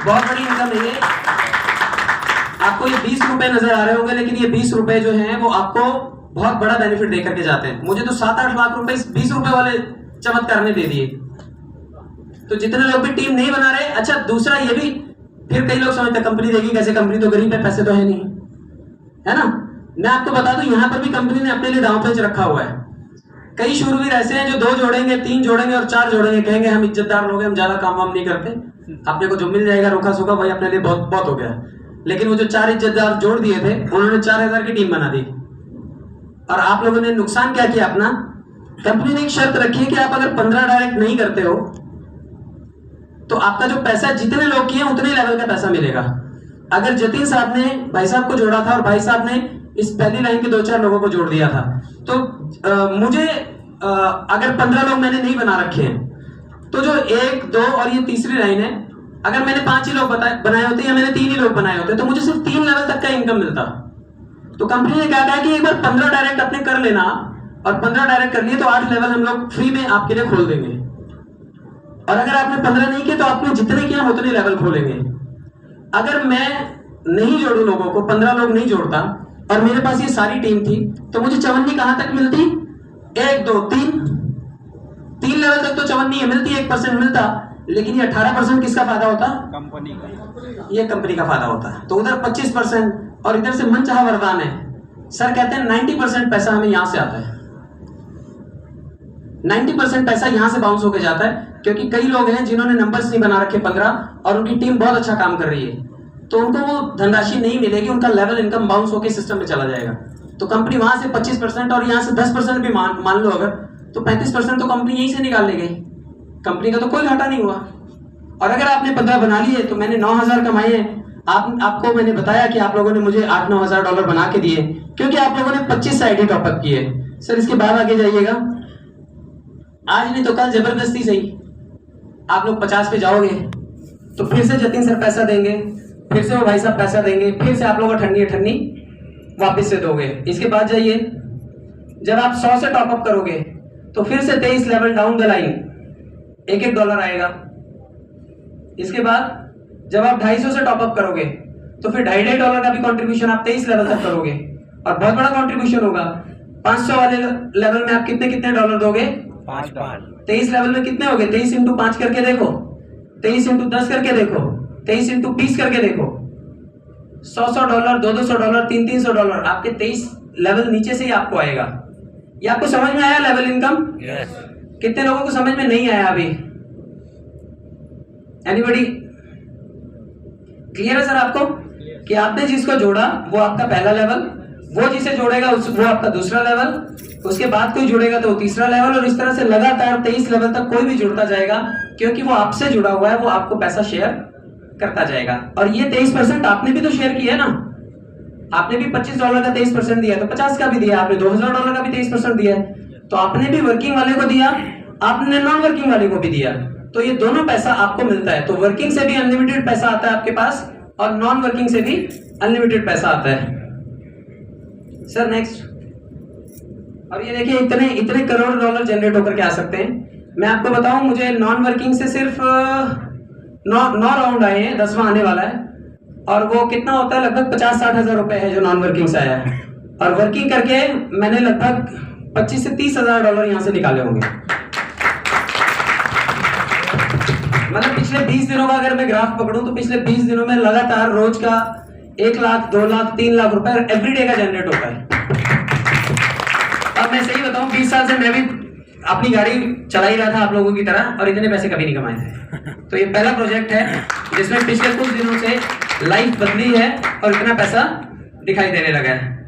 बहुत बड़ी इनकम है ये। आपको ये 20 रुपए नजर आ रहे होंगे, लेकिन ये 20 रुपए जो हैं वो आपको बहुत बड़ा बेनिफिट दे करके जाते हैं। मुझे तो 7-8 लाख रुपए 20 रुपए वाले चमत्कार ने दे दिए। तो जितने लोग भी टीम नहीं बना रहे, अच्छा दूसरा ये भी, फिर कई लोग समझते कंपनी देगी कैसे, कंपनी तो गरीब है, पैसे तो है नहीं, है ना। मैं आपको बता दूं यहाँ पर भी कंपनी ने अपने लिए दांव पेच रखा हुआ है। कई शूरवीर ऐसे हैं जो 2 जोड़ेंगे, 3 जोड़ेंगे और 4 जोड़ेंगे, कहेंगे हम इज्जतदार लोग हैं, हम ज्यादा काम वाम नहीं करते, अपने को जो मिल जाएगा रोका सूखा भाई अपने लिए बहुत बहुत हो गया। लेकिन वो जो 4 इज्जतदार जोड़ दिए थे, उन्होंने 4000 की टीम बना दी। और आप लोगों ने नुकसान क्या किया अपना? कंपनी ने एक शर्त रखी है कि आप अगर 15 डायरेक्ट नहीं करते हो तो आपका जो पैसा, जितने लोग किए उतने लेवल का पैसा मिलेगा। अगर जतिन साहब ने भाई साहब को जोड़ा था और भाई साहब ने इस पहली लाइन के 2-4 लोगों को जोड़ दिया था, तो मुझे अगर 15 लोग मैंने नहीं बना रखे हैं, तो जो 1, 2 और ये तीसरी लाइन है, अगर मैंने 5 ही लोग बनाए होते या मैंने 3 ही लोग बनाए होते तो मुझे सिर्फ 3 लेवल तक का इनकम मिलता। तो कंपनी ने क्या कहा कि एक बार 15 डायरेक्ट अपने कर लेना, और 15 डायरेक्ट कर लिए तो 8 लेवल हम लोग फ्री में आपके लिए खोल देंगे। और अगर आपने 15 नहीं किए तो आपने जितने किए उतने लेवल खोलेंगे। अगर मैं नहीं जोड़ू लोगों को, 15 लोग नहीं जोड़ता और मेरे पास ये सारी टीम थी, तो मुझे 54 कहां तक मिलती? 1, 2, 3 लेवल तक तो 54 मिलती, 1% मिलता, लेकिन ये 18% किसका फायदा होता? कंपनी का। ये कंपनी का फायदा होता है। तो उधर 25% और इधर से मनचाहा वरदान है। सर कहते हैं 90% पैसा हमें यहां से आता है, 90% पैसा यहां से बाउंस होकर जाता है, क्योंकि कई लोग हैं जिन्होंने नंबर्स नहीं बना रखे 15 और उनकी टीम बहुत अच्छा काम कर रही है, तो उनको वो धनराशि नहीं मिलेगी, उनका लेवल इनकम बाउंस होकर सिस्टम में चला जाएगा। तो कंपनी वहां से 25% और यहां से 10% भी मान लो अगर, तो 35% तो कंपनी यहीं से निकाल ले गई। कंपनी का तो कोई घाटा नहीं हुआ। और अगर आपने 15 बना लिए तो मैंने 9,000 कमाए हैं। आपको मैंने बताया कि आप लोगों ने मुझे $8-9,000 बना के दिए, क्योंकि आप लोगों ने 25 आईडी टॉपअप किए। सर इसके बाद आगे जाइएगा, आज नहीं तो कल जबरदस्ती सही आप लोग 50 पे जाओगे, तो फिर से जतिन सर पैसा देंगे, फिर से वो भाई साहब पैसा देंगे, फिर से आप लोगों को ठन्नी वापस से दोगे। इसके बाद जाइए, जब आप 100 से टॉपअप करोगे तो फिर से 23 लेवल डाउन द लाइन $1 आएगा। इसके बाद जब आप 250 से टॉपअप करोगे तो फिर $2.5 का भी कंट्रीब्यूशन आप 23 लेवल तक करोगे, और बहुत बड़ा कंट्रीब्यूशन होगा। 500 वाले लेवल में आप कितने डॉलर दोगे? 5। 23 लेवल में कितने हो गए? 23 × 5 करके देखो, 23 × 10 करके देखो, 23 × 20 करके देखो, $100, $200, $300 आपके 23 लेवल नीचे से ही आपको आएगा। ये आपको समझ में आया लेवल इनकम? कितने लोगों को समझ में नहीं आया अभी? एनीबॉडी? क्लियर है सर आपको कि आपने जिसको जोड़ा वो आपका पहला लेवल, वो जिसे जोड़ेगा वो आपका दूसरा लेवल, उसके बाद कोई जुड़ेगा तो तीसरा लेवल, और इस तरह से लगातार 23 लेवल तक कोई भी जुड़ता जाएगा, क्योंकि वो आपसे जुड़ा हुआ है, वो आपको पैसा शेयर करता जाएगा। और ये 23% आपने भी तो शेयर किया है ना, आपने भी $25 का 23% दिया, तो 50 का भी दिया, आपने $2,000 का भी 23% दिया है, तो आपने भी वर्किंग वाले को दिया, आपने नॉन वर्किंग वाले को भी दिया। तो ये दोनों पैसा आपको मिलता है। तो वर्किंग से भी अनलिमिटेड पैसा आता है आपके पास और नॉन वर्किंग से भी अनलिमिटेड पैसा आता है। Sir next. अब ये देखिए इतने इतने करोड़ डॉलर जनरेट होकर के आ सकते हैं। मैं आपको बताऊं, मुझे नॉन वर्किंग से सिर्फ 9 राउंड आए हैं, 10वां आने वाला है। और वो कितना होता है, लगभग 50-60 हज़ार रुपए है जो नॉन वर्किंग से आया है। और वर्किंग करके मैंने लगभग 25 से 30 हज़ार डॉलर यहाँ से निकाले होंगे। मतलब पिछले 20 दिनों का अगर मैं ग्राफ पकड़ूं तो पिछले 20 दिनों में लगातार रोज का 1 लाख, 2 लाख, 3 लाख रुपए एवरीडे का जनरेट होता है। अब मैं सही बताऊं, 20 साल से मैं भी अपनी गाड़ी चला ही रहा था आप लोगों की तरह और इतने पैसे कभी नहीं कमाए थे। तो ये पहला प्रोजेक्ट है जिसमें पिछले कुछ दिनों से लाइफ बदली है और इतना पैसा दिखाई देने लगा है।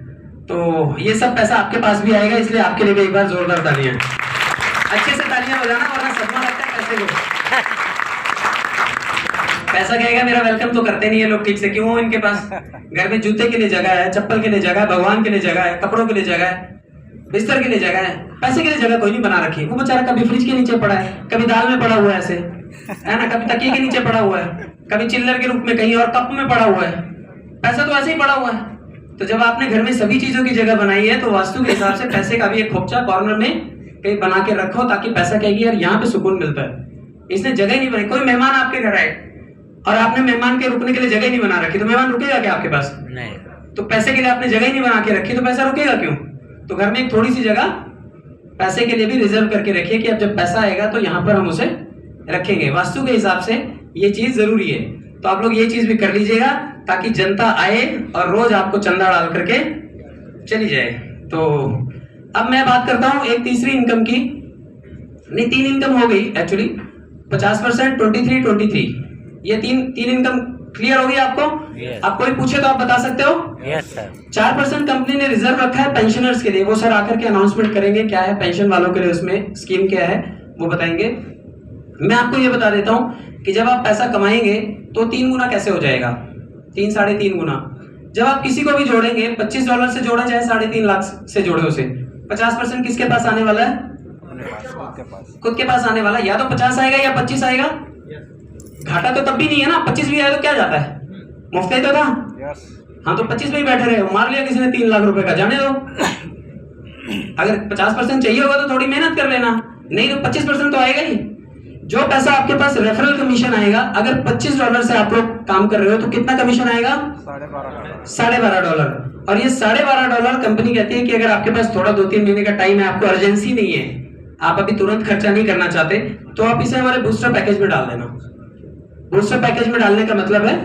तो ये सब पैसा आपके पास भी आएगा, इसलिए आपके लिए भी एक बार जोरदार तालियां, अच्छे से तालियां बजाना वरना सदमा लगता है पैसे को। पैसा कहेगा मेरा वेलकम तो करते नहीं है लोग ठीक से, क्यों हो इनके पास? घर में जूते के लिए जगह है, चप्पल के लिए जगह है, भगवान के लिए जगह है, कपड़ों के लिए जगह है, बिस्तर के लिए जगह है, पैसे के लिए जगह कोई नहीं बना रखी। वो बेचारा कभी फ्रिज के नीचे पड़ा है, कभी दाल में पड़ा हुआ है ऐसे, है ना, कभी तकिए के नीचे पड़ा हुआ है, कभी चिल्लर के रूप में कहीं और कप में पड़ा हुआ है। पैसा तो ऐसे ही पड़ा हुआ है। तो जब आपने घर में सभी चीजों की जगह बनाई है तो वास्तु के हिसाब से पैसे का भी एक खोपचा कॉर्नर में कहीं बना के रखो, ताकि पैसा कहेगी यार यहाँ पे सुकून मिलता है। इसने जगह ही नहीं बनाई। कोई मेहमान आपके घर आए और आपने मेहमान के रुकने के लिए जगह ही नहीं बना रखी, तो मेहमान रुकेगा क्या आपके पास? नहीं। तो पैसे के लिए आपने जगह ही नहीं बना के रखी, तो पैसा रुकेगा क्यों? तो घर में एक थोड़ी सी जगह पैसे के लिए भी रिजर्व करके रखिए कि अब जब पैसा आएगा तो यहाँ पर हम उसे रखेंगे। वास्तु के हिसाब से ये चीज जरूरी है। तो आप लोग ये चीज भी कर लीजिएगा ताकि जनता आए और रोज आपको चंदा डाल करके चली जाए। तो अब मैं बात करता हूं एक तीसरी इनकम की। नहीं, 3 इनकम हो गई एक्चुअली, 50%, 23, ये तीन इनकम क्लियर होगी आपको? Yes. आप कोई पूछे तो आप बता सकते हो? Yes sir. 4% कंपनी ने रिजर्व रखा है पेंशनर्स के लिए। वो सर आकर के अनाउंसमेंट करेंगे क्या है पेंशन वालों के लिए, उसमें स्कीम क्या है वो बताएंगे। मैं आपको ये बता देता हूं कि जब आप पैसा कमाएंगे तो 3 गुना कैसे हो जाएगा, 3 साढ़े 3 गुना। जब आप किसी को भी जोड़ेंगे, $25 से जोड़ा चाहे 3.5 लाख से जोड़े उसे, 50% किसके पास आने वाला है? खुद के पास आने वाला। या तो 50 आएगा या 25 आएगा। घाटा तो तब भी नहीं है ना, 25 भी आया तो क्या जाता है, मुफ्त ही तो था। हाँ, तो 25 में ही बैठे रहे, मार लिया किसी ने 3 लाख रुपए का, जाने दो। अगर 50% चाहिए होगा तो थोड़ी मेहनत कर लेना, नहीं तो 25% तो आएगा ही। जो पैसा आपके पास रेफरल कमीशन आएगा, अगर $25 से आप लोग काम कर रहे हो तो कितना कमीशन आएगा? $12.5। और ये $12.5 कंपनी कहती है कि अगर आपके पास थोड़ा 2-3 महीने का टाइम है, आपको अर्जेंसी नहीं है, आप अभी तुरंत खर्चा नहीं करना चाहते, तो आप इसे हमारे बूस्टर पैकेज में डाल देना। बूस्टर पैकेज में डालने का मतलब है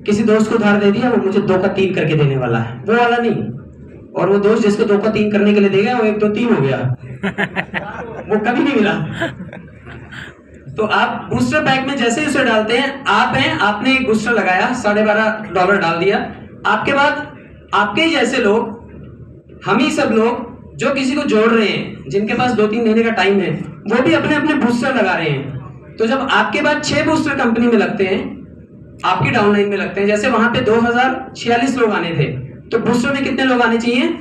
किसी दोस्त को उधार दे दिया, वो मुझे 2 का 3 करके देने वाला है, वो वाला नहीं। और वो दोस्त जिसको 2 का 3 करने के लिए देगा वो 1, 2, 3 हो गया, वो कभी नहीं मिला। तो आप बूस्टर पैक में जैसे ही उसे डालते हैं, आप हैं, आपने एक बूस्टर लगाया, $12.5 डाल दिया। आपके बाद आपके जैसे लोग, हम ही सब लोग जो किसी को जोड़ रहे हैं, जिनके पास 2-3 महीने का टाइम है, वो भी अपने अपने बूस्टर लगा रहे हैं। तो जब आपके बाद 6 बूस्टर कंपनी में लगते हैं, आपकी डाउनलाइन में लगते हैं, जैसे वहां पे 2046 लोग आने थे, तो बूस्टर में कितने लोग आने चाहिए?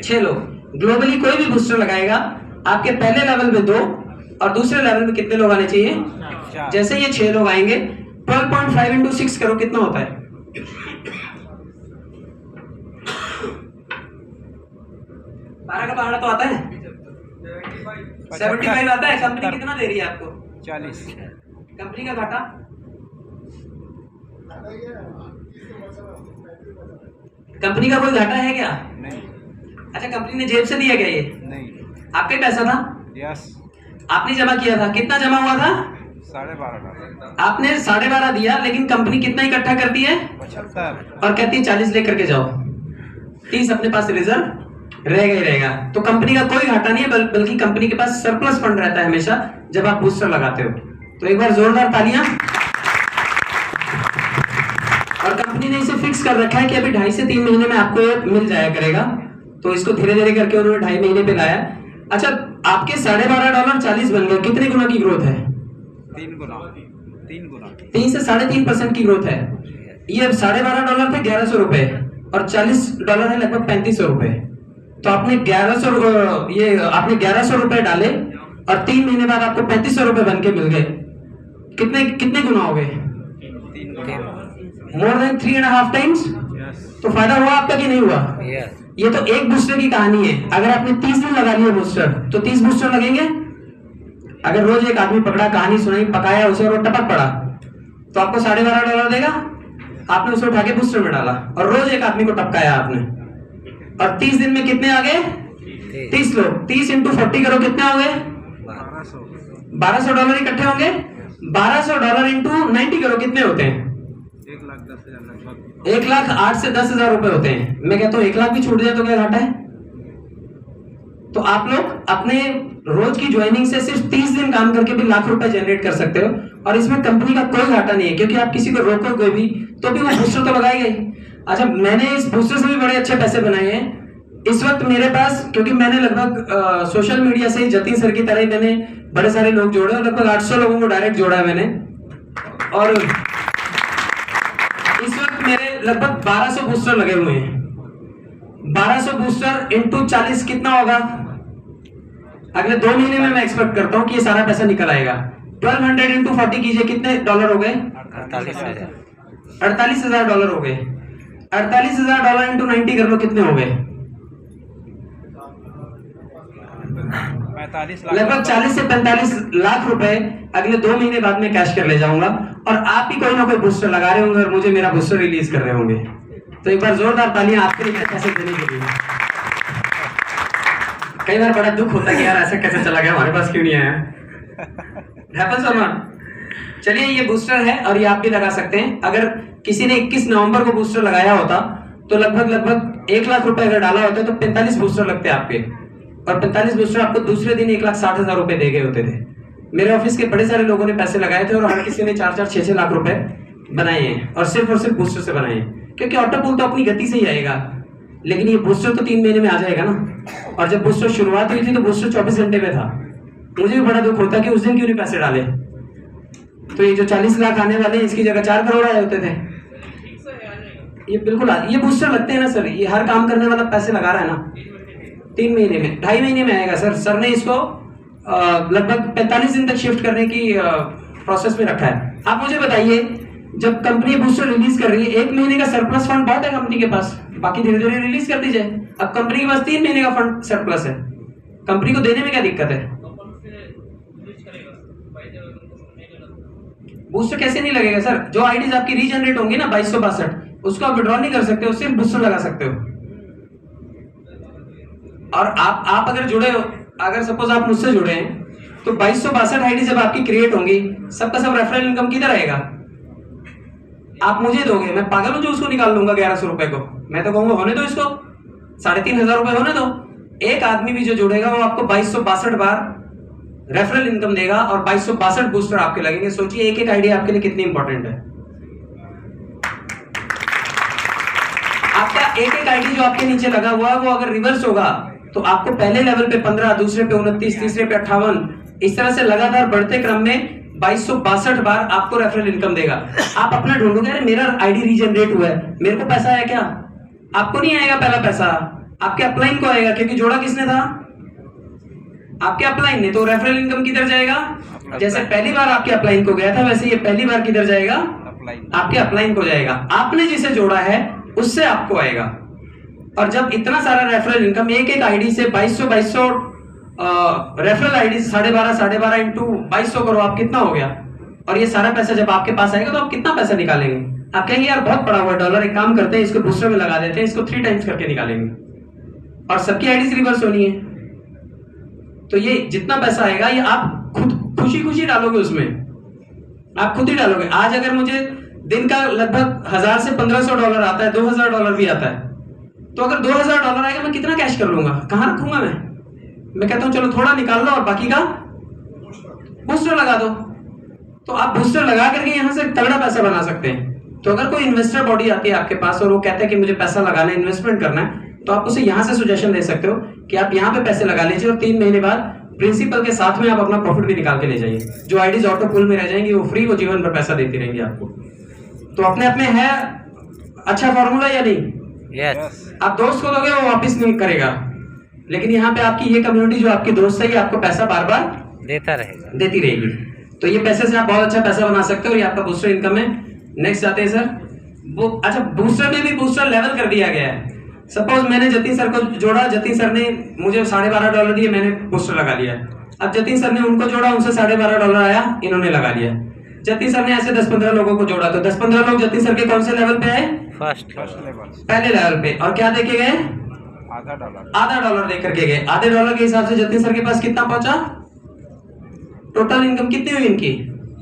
6 लोग। ग्लोबली कोई भी बूस्टर लगाएगा, आपके पहले लेवल में 2 और दूसरे लेवल में कितने लोग आने चाहिए? 4। जैसे ये 6 लोग आएंगे, 12.5 into 6 करो, कितना होता है? 12 का पहाड़ा तो आता है, 75 आता है। कंपनी कितना दे रही है आपको? 40। कंपनी का घाटा? कंपनी का कोई घाटा है क्या? नहीं। अच्छा, कंपनी ने जेब से दिया क्या ये? नहीं। आपका ही पैसा था? यस। आपने जमा किया था, कितना जमा हुआ था? $12.5। आपने $12.5 दिया, लेकिन कंपनी कितना इकट्ठा करती है? 75। और कहती है 40 लेकर के जाओ, 30 अपने पास रिजर्व रहेगा ही रहेगा। तो कंपनी का कोई घाटा नहीं है, बल्कि कंपनी के पास सरप्लस फंड रहता है हमेशा जब आप बूस्टर लगाते हो। तो एक बार जोरदार तालियां। और कंपनी ने इसे फिक्स कर रखा है कि अभी 2.5 से 3 महीने में आपको ये मिल जाया करेगा, तो इसको धीरे धीरे करके उन्होंने 2.5 महीने पे लाया। अच्छा, आपके $12.5 40 बन गए, कितने गुना की ग्रोथ है? 3 गुना। 3 से 3.5% की ग्रोथ है। ये $12.5 थे 1100 रुपए, और $40 है लगभग 3500 रुपए। तो आपने 1100 रुपए डाले और 3 महीने बाद आपको 3500 रुपए बन के मिल गए। कितने कितने गुना हो गए? 3 मोर देन 3.5 टाइम्स। तो फायदा हुआ आपका कि नहीं हुआ? यस ये तो एक बूस्टर की कहानी है। अगर आपने 30 दिन लगा लिया बूस्टर तो 30 बूस्टर लगेंगे। अगर रोज एक आदमी पकड़ा, कहानी सुनाई, पकाया उसे और वो टपक पड़ा तो आपको $12.5 देगा। आपने उसे उठा के बूस्टर में डाला और रोज एक आदमी को टपकाया आपने, और 30 दिन में कितने आ गए? 30 लोग। 30 इंटू 40 करो, कितने हो गए? $1200 इकट्ठे होंगे। $1200 इंटू 90 करो, कितने होते हैं? 1,08,000 से 10,000 रुपए होते हैं। मैं कहता हूँ 1 लाख भी छूट जाए तो क्या घाटा है? तो आप लोग अपने रोज की ज्वाइनिंग से सिर्फ 30 दिन काम करके भी लाख रुपए जनरेट कर सकते हो, और इसमें कंपनी का कोई घाटा नहीं है, क्योंकि आप किसी को रोकोगे भी तो भी वो बूस्टर तो लगाएगा ही। अच्छा, मैंने इस बूस्टर से भी बड़े अच्छे पैसे बनाए हैं। इस वक्त मेरे पास, क्योंकि मैंने लगभग सोशल मीडिया से जतीन सर की तरह ही मैंने बड़े सारे लोग जोड़े और लगभग 800 लोगों को डायरेक्ट जोड़ा है मैंने, और इस वक्त मेरे लगभग 1200 बूस्टर लगे हुए हैं। 1200 बूस्टर इंटू 40 कितना होगा? अगले 2 महीने में मैं एक्सपेक्ट करता हूं कि ये सारा पैसा निकल आएगा। 1200 इंटू 40 कीजिए, कितने डॉलर हो गए? 48,000 डॉलर हो गए। 48,000 डॉलर इंटू 90 कर लो, कितने हो गए? 45 लाख। लगभग 40 से 45 लाख रुपए अगले 2 महीने बाद में कैश कर ले जाऊंगा, और आप भी कोई ना कोई बूस्टर लगा रहे होंगे और मुझे मेरा बूस्टर रिलीज कर रहे होंगे। तो एक बार जोरदार तालियां आपके लिए पैसे देने के लिए। कई बार बड़ा दुख होता है कि यार ऐसा कैसे चला गया, हमारे पास क्यों नहीं आया। हैपेंस और नॉट। चलिए, ये बूस्टर है और ये आप भी लगा सकते हैं। अगर किसी ने 21 नवंबर को बूस्टर लगाया होता तो लगभग 1 लाख रुपए अगर डाला होता तो 45 बूस्टर लगते आपके, और 45 बूस्टर आपको दूसरे दिन 1,60,000 रुपए दे गए होते थे। मेरे ऑफिस के बड़े सारे लोगों ने पैसे लगाए थे और हर किसी ने 4-4, 6-6 लाख रुपए बनाए हैं, और सिर्फ बूस्टर से बनाए हैं। क्योंकि ऑटो पुल तो अपनी गति से ही आएगा, लेकिन ये बूस्टर तो 3 महीने में आ जाएगा ना। और जब बूस्टर शुरुआत हुई थी तो बूस्टर 24 घंटे में था। मुझे भी बड़ा दुख होता कि उस दिन क्यों नहीं पैसे डाले। तो ये जो 40 लाख आने वाले हैं, इसकी जगह 4 करोड़ आए होते थे। ये बिल्कुल ये बूस्टर लगते हैं ना सर, ये हर काम करने वाला पैसे लगा रहा है ना। 3 महीने में, 2.5 महीने में आएगा सर। सर ने इसको लगभग 45 दिन तक शिफ्ट करने की प्रोसेस में रखा है। आप मुझे बताइए, जब कंपनी बूस्टर रिलीज कर रही है, 1 महीने का सरप्लस फंड बहुत है कंपनी के पास, बाकी धीरे धीरे रिलीज कर दीजिए। अब कंपनी के पास 3 महीने का फंड सरप्लस है, कंपनी को देने में क्या दिक्कत है? बूस्टर कैसे नहीं लगेगा सर? जो आईडीज आपकी रीजनरेट होंगी ना 2262, उसको आप विड्रॉ नहीं कर सकते हो, सिर्फ बूस्टर लगा सकते हो। और आप अगर जुड़े हो, अगर सपोज आप मुझसे जुड़े हैं तो 2262 आईडी जब आपकी क्रिएट होंगी, सबका सब रेफरल इनकम किधर आएगा? आप मुझे दोगे, मैं पागल हूं जो उसको निकाल लूंगा 1100 रुपए को। मैं तो कहूंगा होने दो इसको, 3,500 रुपए होने दो। एक आदमी भी जो जुड़ेगा वो आपको 2262 बार रेफरल इनकम देगा और 2262 बूस्टर आपके लगेंगे। सोचिए एक एक आईडी आपके लिए कितनी इंपॉर्टेंट है। आपका एक एक आईडी जो आपके नीचे लगा हुआ है वो अगर रिवर्स होगा तो आपको पहले लेवल पे 15, दूसरे पे 29, तीसरे पे 58, इस तरह से लगातार बढ़ते क्रम में 2262 बार आपको रेफरल इनकम देगा। आप अपना ढूंढोगे, अरे मेरा आईडी रीजनरेट हुआ है, मेरे को पैसा आया क्या? आपको नहीं आएगा पहला पैसा, आपके अपलाइन को आएगा, क्योंकि जोड़ा किसने था? आपके अपलाइन ने। तो रेफरल इनकम किधर जाएगा? जैसे पहली बार आपके अपलाइन को गया था, वैसे ये पहली बार किधर जाएगा? आपके अपलाइन को जाएगा। आपने जिसे जोड़ा है उससे आपको आएगा। और जब इतना सारा रेफरल इनकम एक एक आईडी से 2200 रेफरल आईडी 12.5 इंटू 2200 करो, आप कितना हो गया? और ये सारा पैसा जब आपके पास आएगा तो आप कितना पैसा निकालेंगे? आप कहेंगे यार बहुत पड़ा हुआ डॉलर, एक काम करते हैं इसको बूस्टर में लगा देते हैं, इसको 3 टाइम्स करके निकालेंगे और सबकी आईडी रिवर्स होनी है। तो ये जितना पैसा आएगा ये आप खुद खुशी खुशी डालोगे उसमें, आप खुद ही डालोगे। आज अगर मुझे दिन का लगभग 1000 से 1500 डॉलर आता है, 2000 डॉलर भी आता है, तो अगर 2000 डॉलर आएगा मैं कितना कैश कर लूंगा? कहां रखूंगा मैं कहता हूं चलो थोड़ा निकाल लो और बाकी का बूस्टर लगा दो। तो आप बूस्टर लगा करके यहां से तगड़ा पैसा बना सकते हैं। तो अगर कोई इन्वेस्टर बॉडी आती है आपके पास और वो कहता है कि मुझे पैसा लगाना है, इन्वेस्टमेंट करना है, तो आप उसे यहां से सजेशन दे सकते हो कि आप यहां पे पैसे लगा लीजिए और 3 महीने बाद प्रिंसिपल के साथ में आप अपना प्रॉफिट भी निकाल के ले जाइए। जो आईडीज ऑटो पुल में रह जाएंगी वो फ्री, वो जीवन भर पैसा देती रहेंगी आपको। तो अपने अपने है अच्छा फॉर्मूला या नहीं? यस। आप दोस्त को दोगे वो वापस नहीं करेगा, लेकिन यहाँ पे आपकी ये कम्युनिटी जो आपकी दोस्त है ये आपको पैसा बार बार देता रहेगा, देती रहेगी। तो ये पैसे से आप बहुत अच्छा पैसा बना सकते हो और ये आपका बूस्टर इनकम है। नेक्स्ट जाते हैं सर। वो अच्छा, बूस्टर में भी बूस्टर लेवल कर दिया गया है। सपोज मैंने जतिन सर को जोड़ा, जतिन सर ने मुझे $12.5 दिए, मैंने बूस्टर लगा लिया। अब जतिन सर ने उनको जोड़ा, उनसे $12.5 आया, इन्होंने लगा लिया। जतिन सर ने ऐसे 10-15 लोगों को जोड़ा, तो 10-15 लोग जतिन सर के कौन से लेवल पे आए? फर्स्ट लेवल, पहले लेवल पे। और क्या देके गए? $0.5 दे करके गए। $0.5 के हिसाब से जतिन सर के पास कितना पहुंचा? टोटल इनकम कितनी हुई इनकी?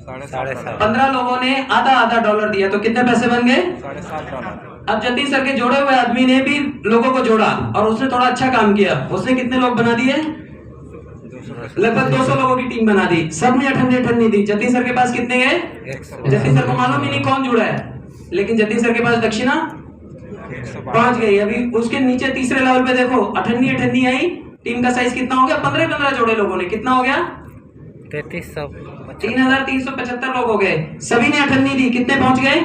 7.5। 15 लोगों ने आधा $1 दिया, तो कितने पैसे बन गए? $7.5। अब जतिन सर के जोड़े हुए आदमी ने भी लोगों को जोड़ा और उसने थोड़ा अच्छा काम किया। उसने कितने लोग बना दिए? लगभग 200 लोगों की टीम बना दी। सबने अठन्नी दी। जतिन सर के पास कितने गए? जतिन सर को मालूम ही नहीं कौन जुड़ा है, लेकिन जतिन सर के पास दक्षिणा पहुंच गई। अभी उसके नीचे तीसरे लेवल पे देखो, अठन्नी आई। टीम का साइज कितना हो गया? 15 जोड़े लोगों ने। कितना हो गया? 3375 लोग हो गए। सभी ने अठन्नी दी। कितने पहुंच गए?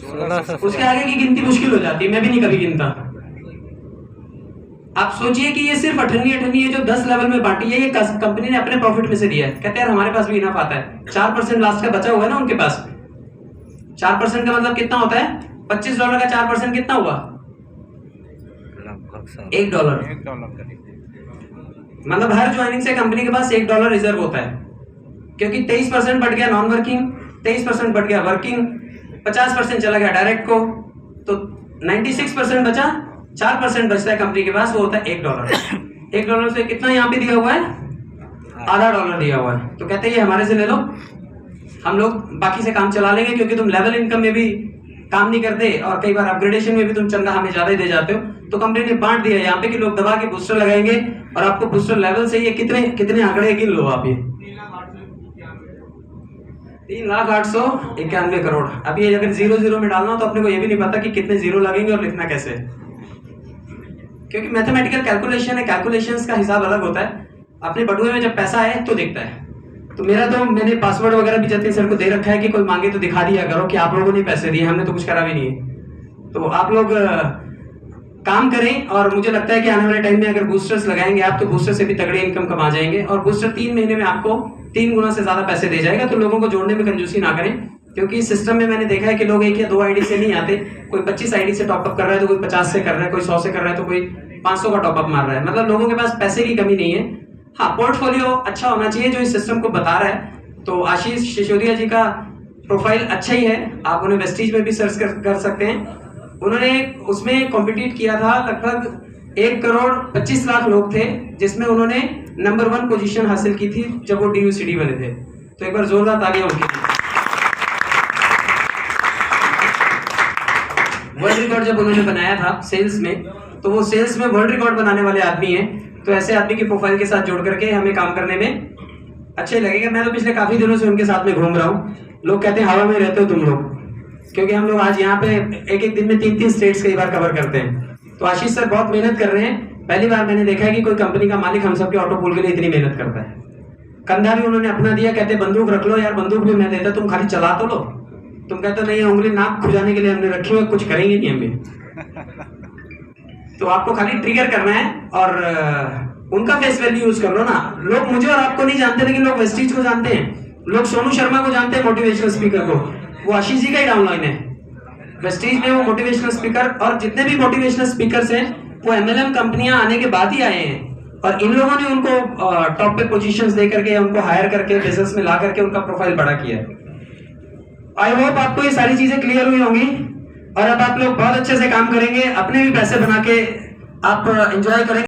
1600। उसके आगे की गिनती मुश्किल हो जाती है, मैं भी नहीं कभी गिनता। आप सोचिए कि ये सिर्फ अठन्नी है जो 10 लेवल में बांटी है, ये कंपनी ने अपने प्रॉफिट में से दिया है। कहते हैं हमारे पास भी इनफ आता है। 4% लास्ट का बचा हुआ है ना उनके पास। 4% का मतलब कितना होता है? $25 का 4% कितना हुआ? $1। मतलब हर ज्वाइनिंग से कंपनी के पास $1 रिजर्व होता है, क्योंकि 23% बढ़ गया नॉन वर्किंग, 23% बढ़ गया वर्किंग, 50% चला गया डायरेक्ट को, तो 96% बचा। 4% बचता है कंपनी के पास, वो होता है $1। $1 से कितना यहाँ पे दिया हुआ है? $0.5 दिया हुआ है। तो कहते हैं ये हमारे से ले लो, हम लोग बाकी से काम चला लेंगे, क्योंकि तुम लेवल इनकम में भी काम नहीं करते और कई बार अपग्रेडेशन में भी तुम चंदा हमें ज्यादा ही दे जाते हो। तो कंपनी ने बांट दिया यहाँ पे कि लोग दबा के बूस्टर लगाएंगे और आपको बूस्टर लेवल से ये कितने आंकड़े गिन लो आप। ये 3,891 करोड़। अब ये अगर 0 में डालना हो तो अपने को ये भी नहीं पता कि कितने जीरो लगेंगे और लिखना कैसे, क्योंकि मैथमेटिकल कैलकुलेशन है, कैलकुलेशंस का हिसाब अलग होता है। अपने बटुए में जब पैसा आए तो दिखता है। तो मैंने पासवर्ड वगैरह भी जतिन सर को दे रखा है कि कोई मांगे तो दिखा दिया करो कि आप लोगों ने पैसे दिए, हमने तो कुछ करा भी नहीं है। तो आप लोग काम करें, और मुझे लगता है कि आने वाले टाइम में अगर बूस्टर्स लगाएंगे आप तो बूस्टर से भी तगड़े इनकम कमा जाएंगे, और बूस्टर 3 महीने में आपको 3 गुना से ज्यादा पैसे दे जाएगा। तो लोगों को जोड़ने में कंजूसी ना करें, क्योंकि इस सिस्टम में मैंने देखा है कि लोग 1 या 2 आईडी से नहीं आते। कोई 25 आईडी से टॉपअप कर रहा है, तो कोई 50 से कर रहा है, कोई 100 से कर रहा है, तो कोई 500 का टॉपअप मार रहा है। मतलब लोगों के पास पैसे की कमी नहीं है। हाँ, पोर्टफोलियो अच्छा होना चाहिए जो इस सिस्टम को बता रहा है। तो आशीष सिसोदिया जी का प्रोफाइल अच्छा ही है, आप उन्हें वेस्टीज में भी सर्च कर सकते हैं। उन्होंने उसमें कॉम्पिटिट किया था, लगभग 1,25,00,000 लोग थे, जिसमें उन्होंने नंबर 1 पोजीशन हासिल की थी जब वो DUCD बने थे। तो एक बार जोरदार तालियां उनकी। वर्ल्ड रिकॉर्ड जब उन्होंने बनाया था सेल्स में, तो वो सेल्स में वर्ल्ड रिकॉर्ड बनाने वाले आदमी हैं। तो ऐसे आदमी की प्रोफाइल के साथ जोड़ करके हमें काम करने में अच्छे लगेगा। मैं तो पिछले काफी दिनों से उनके साथ में घूम रहा हूँ। लोग कहते हैं हवा में रहते हो तुम लोग, क्योंकि हम लोग आज यहाँ पे एक दिन में 3 स्टेट्स कई बार कवर करते हैं। तो आशीष सर बहुत मेहनत कर रहे हैं। पहली बार मैंने देखा है कि कोई कंपनी का मालिक हम सबके ऑटो पूल के लिए इतनी मेहनत करता है। कंधा भी उन्होंने अपना दिया, कहते बंदूक रख लो यार, बंदूक भी मैं देता, तुम खाली चला तो लो। तुम कहते नहीं, उंगली नाक खुजाने के लिए हमने रखी हुई, कुछ करेंगे नहीं हमें। तो आपको खाली ट्रिगर करना है और उनका फेस वैल्यू यूज कर लो ना। लोग मुझे और आपको नहीं जानते, लेकिन लोग वेस्टीज को जानते हैं। लोग सोनू शर्मा को जानते हैं, मोटिवेशनल स्पीकर को। वो आशीष जी का ही डाउनलाइन है वेस्टीज में, वो मोटिवेशनल स्पीकर। और जितने भी मोटिवेशनल स्पीकर्स हैं वो MLM कंपनियां आने के बाद ही आए हैं, और इन लोगों ने उनको टॉप पे पोजीशंस दे करके, उनको हायर करके, बिजनेस में ला करके उनका प्रोफाइल बड़ा किया है। आई होप आपको ये सारी चीजें क्लियर हुई होंगी, और अब आप लोग बहुत अच्छे से काम करेंगे, अपने भी पैसे बना के आप एंजॉय करेंगे।